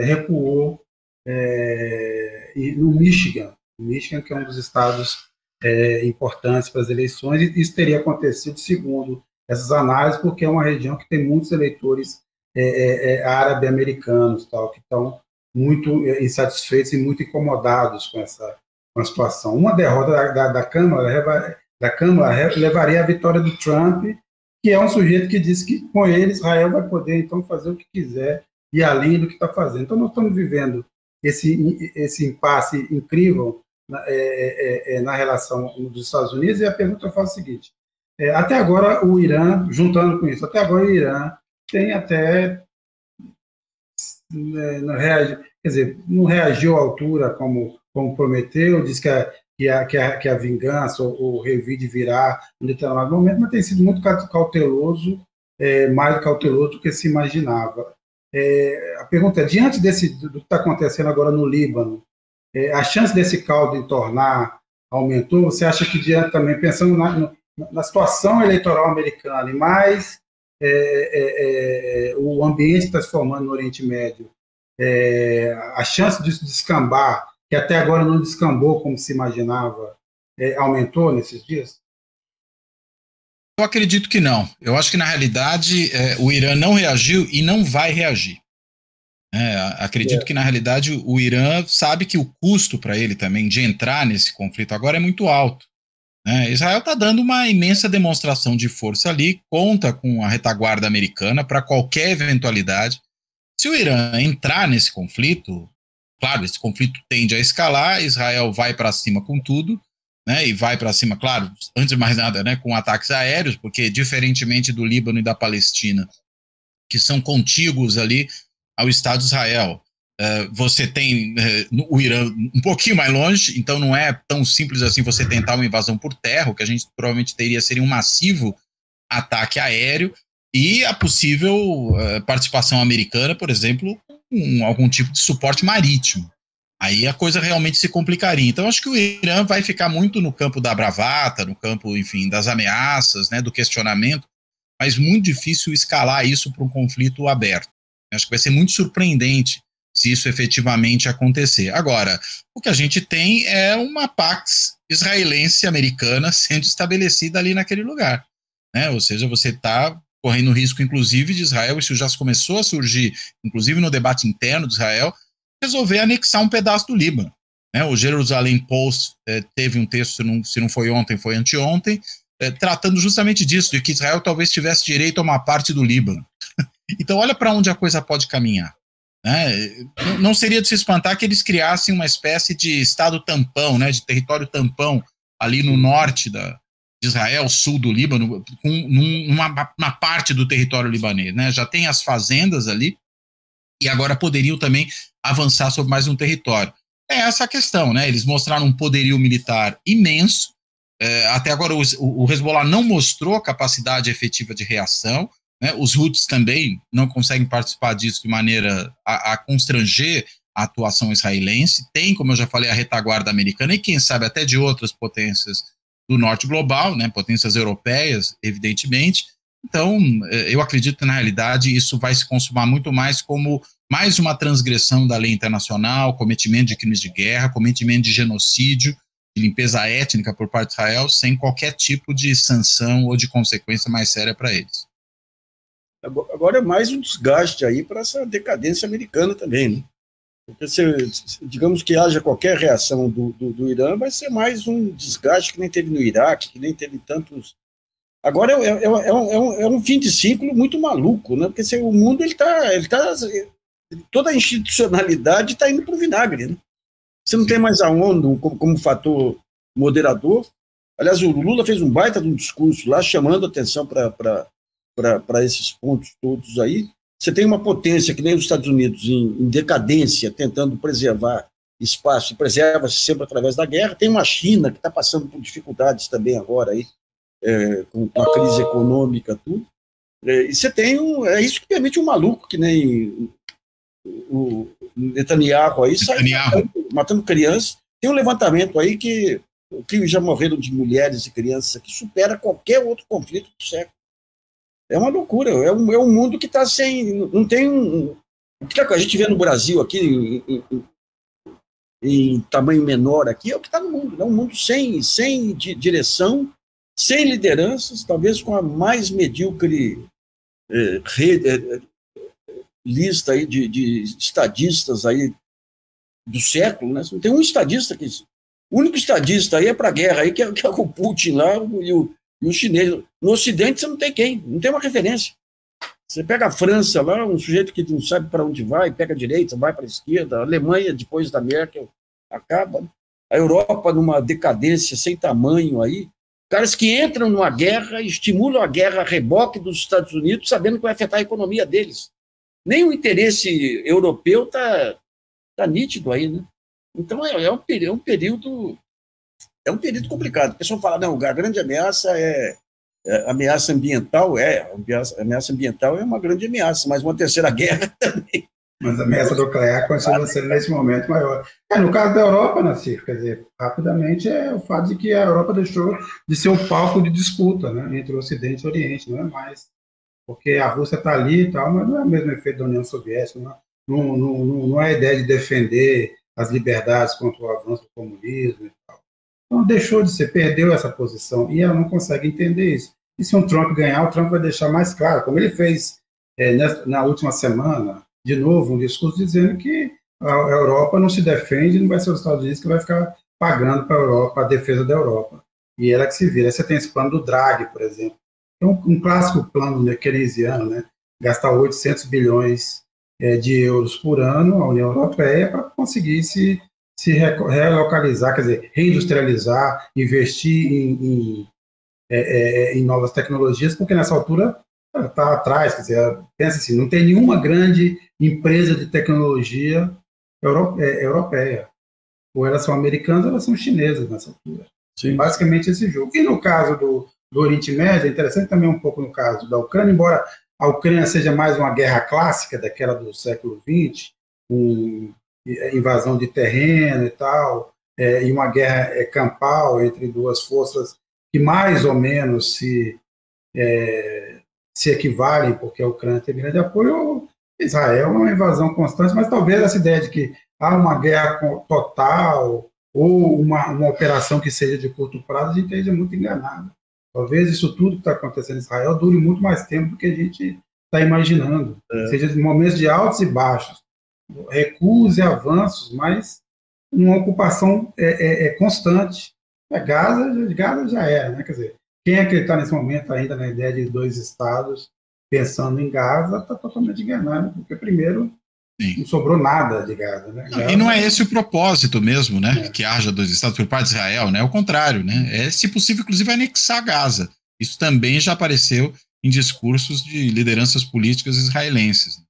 recuou no Michigan, que é um dos estados importantes para as eleições, e isso teria acontecido, segundo essas análises, porque é uma região que tem muitos eleitores árabe-americanos, que estão muito insatisfeitos e muito incomodados com a situação. Uma derrota da Câmara levaria à vitória do Trump, que é um sujeito que disse que com ele Israel vai poder então fazer o que quiser e além do que está fazendo. Então nós estamos vivendo esse impasse incrível na relação dos Estados Unidos, e a pergunta faz o seguinte: até agora o Irã, juntando com isso, tem até não reagiu à altura como prometeu, diz que a vingança ou o revide virá em determinado momento, mas tem sido muito cauteloso, mais cauteloso do que se imaginava. A pergunta é, diante do que está acontecendo agora no Líbano, a chance desse caldo entornar aumentou? Você acha que, diante também, pensando na situação eleitoral americana e mais o ambiente que está se formando no Oriente Médio, a chance disso descambar, que até agora não descambou como se imaginava, aumentou nesses dias? Eu acredito que não. Eu acho que, na realidade, o Irã não reagiu e não vai reagir. Acredito que, na realidade, o Irã sabe que o custo para ele também de entrar nesse conflito agora é muito alto. Israel está dando uma imensa demonstração de força ali, conta com a retaguarda americana para qualquer eventualidade. Se o Irã entrar nesse conflito, claro, esse conflito tende a escalar, Israel vai para cima com tudo, e vai para cima, claro, antes de mais nada, com ataques aéreos, porque diferentemente do Líbano e da Palestina, que são contíguos ali ao Estado de Israel, você tem o Irã um pouquinho mais longe, então não é tão simples assim você tentar uma invasão por terra. O que a gente provavelmente seria um massivo ataque aéreo e a possível participação americana, por exemplo, com algum tipo de suporte marítimo. Aí a coisa realmente se complicaria. Então, acho que o Irã vai ficar muito no campo da bravata, no campo, enfim, das ameaças, do questionamento, mas muito difícil escalar isso para um conflito aberto. Acho que vai ser muito surpreendente se isso efetivamente acontecer. Agora, o que a gente tem é uma pax israelense-americana sendo estabelecida ali naquele lugar. Ou seja, você está correndo risco, inclusive, de Israel, isso já começou a surgir, inclusive no debate interno de Israel, resolver anexar um pedaço do Líbano. O Jerusalem Post teve um texto, se não foi ontem, foi anteontem, tratando justamente disso, de que Israel talvez tivesse direito a uma parte do Líbano. Então, olha para onde a coisa pode caminhar. Não seria de se espantar que eles criassem uma espécie de estado tampão, de território tampão, ali no norte de Israel, sul do Líbano, com uma parte do território libanês. Já tem as fazendas ali, e agora poderiam também avançar sobre mais um território. É essa a questão, Eles mostraram um poderio militar imenso, Até agora o Hezbollah não mostrou capacidade efetiva de reação, né? Os Houthis também não conseguem participar disso de maneira a constranger a atuação israelense. Tem, como eu já falei, a retaguarda americana e quem sabe até de outras potências do norte global, né? Potências europeias, evidentemente. Então, eu acredito que, na realidade, isso vai se consumar muito mais como mais uma transgressão da lei internacional, cometimento de crimes de guerra, cometimento de genocídio, de limpeza étnica por parte de Israel, sem qualquer tipo de sanção ou de consequência mais séria para eles. Agora é mais um desgaste aí para essa decadência americana também, né? Porque digamos que haja qualquer reação do Irã, vai ser mais um desgaste que nem teve no Iraque, que nem teve tantos... Agora é um fim de ciclo muito maluco, né? Porque o mundo toda a institucionalidade está indo para o vinagre, né? Você não tem mais a ONU como fator moderador. Aliás, o Lula fez um baita de um discurso lá, chamando atenção para esses pontos todos aí. Você tem uma potência que nem os Estados Unidos em decadência, tentando preservar espaço, e preserva-se sempre através da guerra. Tem uma China que está passando por dificuldades também agora aí, com a crise econômica, tudo. E você tem é isso que permite um maluco que nem o Netanyahu aí, sai matando crianças. Tem um levantamento aí que já morreram de mulheres e crianças que supera qualquer outro conflito do século. É uma loucura, é um mundo que está sem... Não tem o que a gente vê no Brasil aqui, em tamanho menor aqui, é o que está no mundo. É um mundo sem direção, sem lideranças, talvez com a mais medíocre lista aí de estadistas aí do século, né? Não tem um estadista que... O único estadista aí é para a guerra, aí, que é o Putin lá e o chinês. No Ocidente você não tem quem, não tem uma referência. Você pega a França lá, um sujeito que não sabe para onde vai, pega a direita, vai para a esquerda, a Alemanha, depois da Merkel, acaba. A Europa numa decadência sem tamanho aí. Caras que entram numa guerra, estimulam a guerra a reboque dos Estados Unidos, sabendo que vai afetar a economia deles. Nem o interesse europeu está nítido aí, né? Então é um período complicado. O pessoal fala, não, a grande ameaça ameaça ambiental, a ameaça ambiental é uma grande ameaça, mas uma terceira guerra também. Mas a ameaça nuclear continua sendo nesse momento maior. No caso da Europa, Nassif, quer dizer, rapidamente é o fato de que a Europa deixou de ser um palco de disputa, né, entre o Ocidente e o Oriente, não é mais. Porque a Rússia está ali e tal, mas não é o mesmo efeito da União Soviética, não é a ideia de defender as liberdades contra o avanço do comunismo e tal. Então deixou de ser, perdeu essa posição, e ela não consegue entender isso. E se um Trump ganhar, o Trump vai deixar mais claro, como ele fez na última semana, de novo, um discurso dizendo que a Europa não se defende, não vai ser os Estados Unidos que vai ficar pagando para a Europa a defesa da Europa. E ela que se vira. Aí você tem esse plano do Draghi, por exemplo. É um clássico plano keynesiano, né? Gastar 800 bilhões de euros por ano, a União Europeia, para conseguir se relocalizar, quer dizer, reindustrializar, investir em novas tecnologias, porque nessa altura está atrás, quer dizer, pensa assim, não tem nenhuma grande empresa de tecnologia europeia. Ou elas são americanas ou elas são chinesas nessa altura. Sim. Basicamente esse jogo. E no caso do Oriente Médio, é interessante também um pouco no caso da Ucrânia, embora a Ucrânia seja mais uma guerra clássica daquela do século XX, com invasão de terreno e tal, e uma guerra campal entre duas forças que mais ou menos se equivalem, porque a Ucrânia tem grande apoio. Israel é uma invasão constante, mas talvez essa ideia de que há uma guerra total ou uma operação que seja de curto prazo, a gente esteja muito enganado. Talvez isso tudo que está acontecendo em Israel dure muito mais tempo do que a gente está imaginando. Seja de momentos de altos e baixos, recuos e avanços, mas uma ocupação constante. Gaza já era, né? Quer dizer, quem acreditar nesse momento ainda na ideia de dois estados pensando em Gaza está totalmente enganado, porque primeiro não sobrou nada de Gaza, né? E não é esse o propósito mesmo, né? Que haja dois estados por parte de Israel, né? É o contrário, né? Se possível, inclusive, anexar Gaza. Isso também já apareceu em discursos de lideranças políticas israelenses.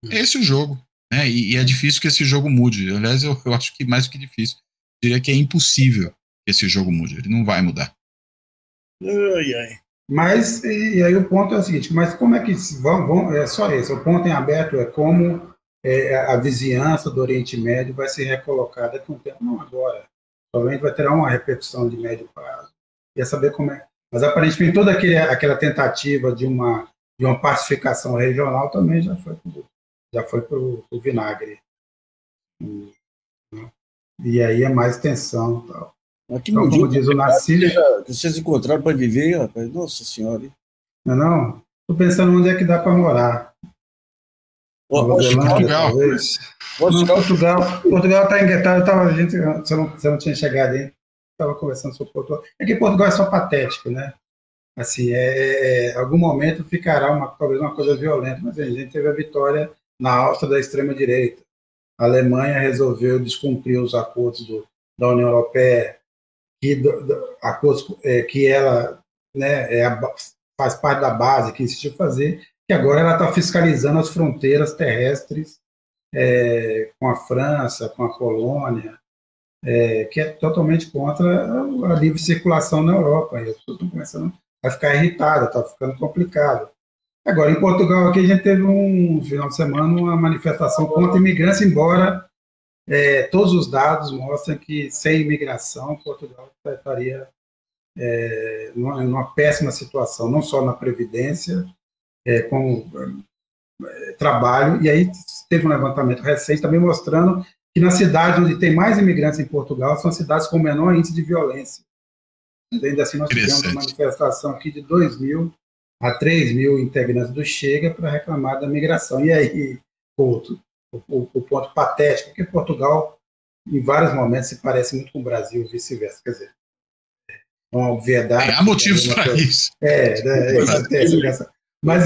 É esse o jogo, né? E é difícil que esse jogo mude. Aliás, eu acho que mais do que difícil, eu diria que é impossível esse jogo mude. Ele não vai mudar. Ai, ai. Mas, e aí o ponto é o seguinte, mas como é que é só esse, o ponto em aberto é como a vizinhança do Oriente Médio vai se recolocar daqui a um tempo, não agora, provavelmente vai ter uma repercussão de médio prazo, queria saber como é, mas aparentemente toda aquela tentativa de uma pacificação regional também já foi para o vinagre, e aí é mais tensão e tal. Então, como diz o Nassif, vocês encontraram para viver, rapaz? Nossa Senhora. Não? Estou pensando onde é que dá para morar. Nova Zelândia, talvez. Não, Portugal está enguetado. Você não tinha chegado aí. Estava conversando sobre Portugal. É que Portugal é só patético, né? Assim, algum momento ficará talvez uma coisa violenta, mas a gente teve a vitória na Áustria da extrema-direita. A Alemanha resolveu descumprir os acordos da União Europeia, acordos que ela, né, faz parte da base que insistiu em fazer, que agora ela está fiscalizando as fronteiras terrestres com a França, com a Polônia, que é totalmente contra a livre circulação na Europa. E as pessoas estão começando a ficar irritadas, está ficando complicado. Agora, em Portugal, aqui a gente teve um final de semana uma manifestação contra a imigrância, embora todos os dados mostrem que sem imigração, Portugal estaria numa péssima situação, não só na previdência, como trabalho, e aí teve um levantamento recente também mostrando que nas cidades onde tem mais imigrantes em Portugal são cidades com menor índice de violência. Ainda assim, nós tivemos uma manifestação aqui de 2.000 a 3.000 integrantes do Chega para reclamar da migração. E aí, o ponto patético, porque Portugal, em vários momentos, se parece muito com o Brasil e vice-versa. Quer dizer, é uma obviedade. Há motivos para isso. Mas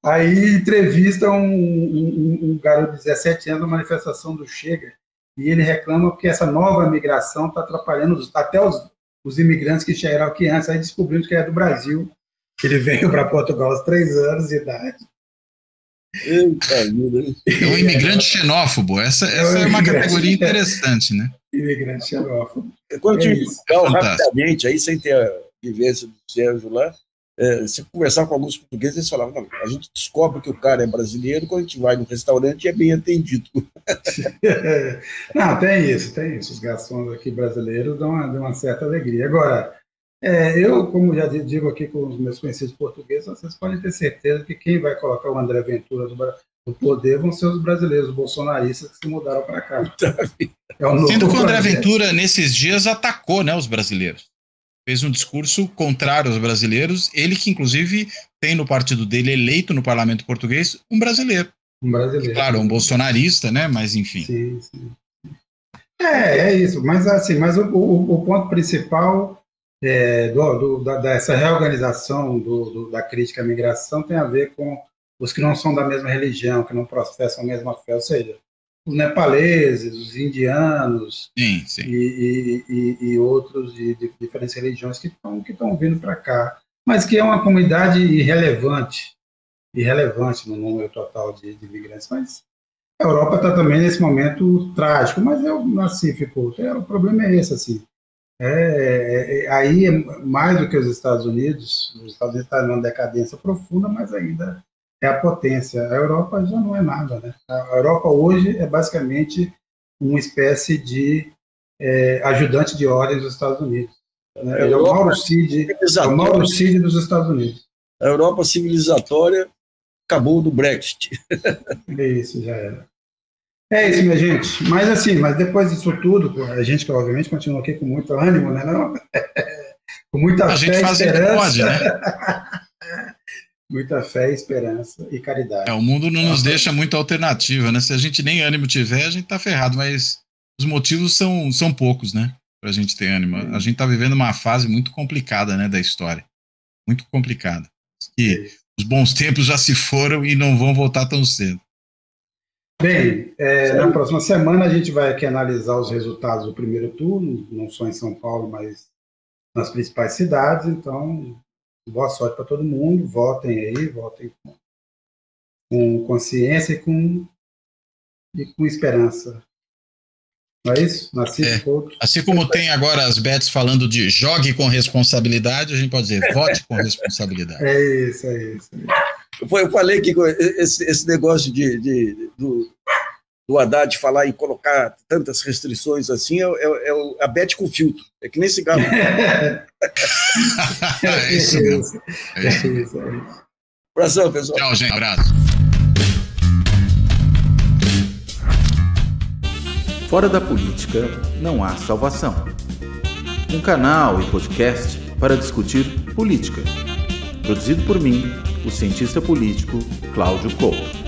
aí entrevista um garoto de 17 anos na manifestação do Chega, e ele reclama que essa nova migração está atrapalhando até os imigrantes que chegaram aqui antes. Aí descobrimos que é do Brasil. Ele veio para Portugal aos 3 anos de idade. É um imigrante xenófobo. Essa é uma categoria interessante, né? Imigrante xenófobo. Quando eu tive Portugal, rapidamente, aí sem ter a vivência do Sérgio lá, se conversar com alguns portugueses, eles falavam, não, a gente descobre que o cara é brasileiro quando a gente vai no restaurante e é bem atendido. Não, tem isso. Os garçons aqui brasileiros dão uma certa alegria. Agora, eu, como já digo aqui com os meus conhecidos portugueses, vocês podem ter certeza que quem vai colocar o André Ventura no poder vão ser os brasileiros, os bolsonaristas que se mudaram para cá. Sendo que o André Ventura, nesses dias, atacou, né, os brasileiros. Fez um discurso contrário aos brasileiros, ele que, inclusive, tem no partido dele, eleito no parlamento português, um brasileiro. Claro, um bolsonarista, né, mas enfim. Sim. É isso, mas assim, o ponto principal dessa reorganização da crítica à migração tem a ver com os que não são da mesma religião, que não professam a mesma fé, ou seja, os nepaleses, os indianos sim. E outros de diferentes religiões que estão vindo para cá, mas que é uma comunidade irrelevante no número total de imigrantes. Mas a Europa está também nesse momento trágico, mas o problema é esse, assim. Aí é mais do que os Estados Unidos estão numa decadência profunda, mas ainda é a potência. A Europa já não é nada, né? A Europa hoje é basicamente uma espécie de ajudante de ordens dos Estados Unidos. Né? É o Mauro Cid dos Estados Unidos. A Europa civilizatória acabou do Brexit. Isso, já era. É isso, minha gente. Mas depois disso tudo, a gente que obviamente continua aqui com muito ânimo, né? Não? Com muita fé e esperança. Pode, né? Muita fé, esperança e caridade. O mundo não nos deixa muita alternativa, né? Se a gente nem ânimo tiver, a gente tá ferrado, mas os motivos são poucos, né? Pra gente ter ânimo. A gente tá vivendo uma fase muito complicada, né, da história. Muito complicada. E os bons tempos já se foram e não vão voltar tão cedo. Bem, na próxima semana a gente vai aqui analisar os resultados do primeiro turno, não só em São Paulo, mas nas principais cidades. Então, boa sorte para todo mundo. Votem aí, votem com consciência e com esperança. Não é isso? Nassif Couto. Assim como tem agora as bets falando de jogue com responsabilidade, a gente pode dizer vote com responsabilidade. É isso. Eu falei que esse negócio do Haddad falar em colocar tantas restrições assim é a bet com filtro. É que nem cigarro. É isso mesmo. É isso. Abração, pessoal. Tchau, gente. Abraço. Fora da política não há salvação. Um canal e podcast para discutir política. Produzido por mim, o cientista político Cláudio Couto.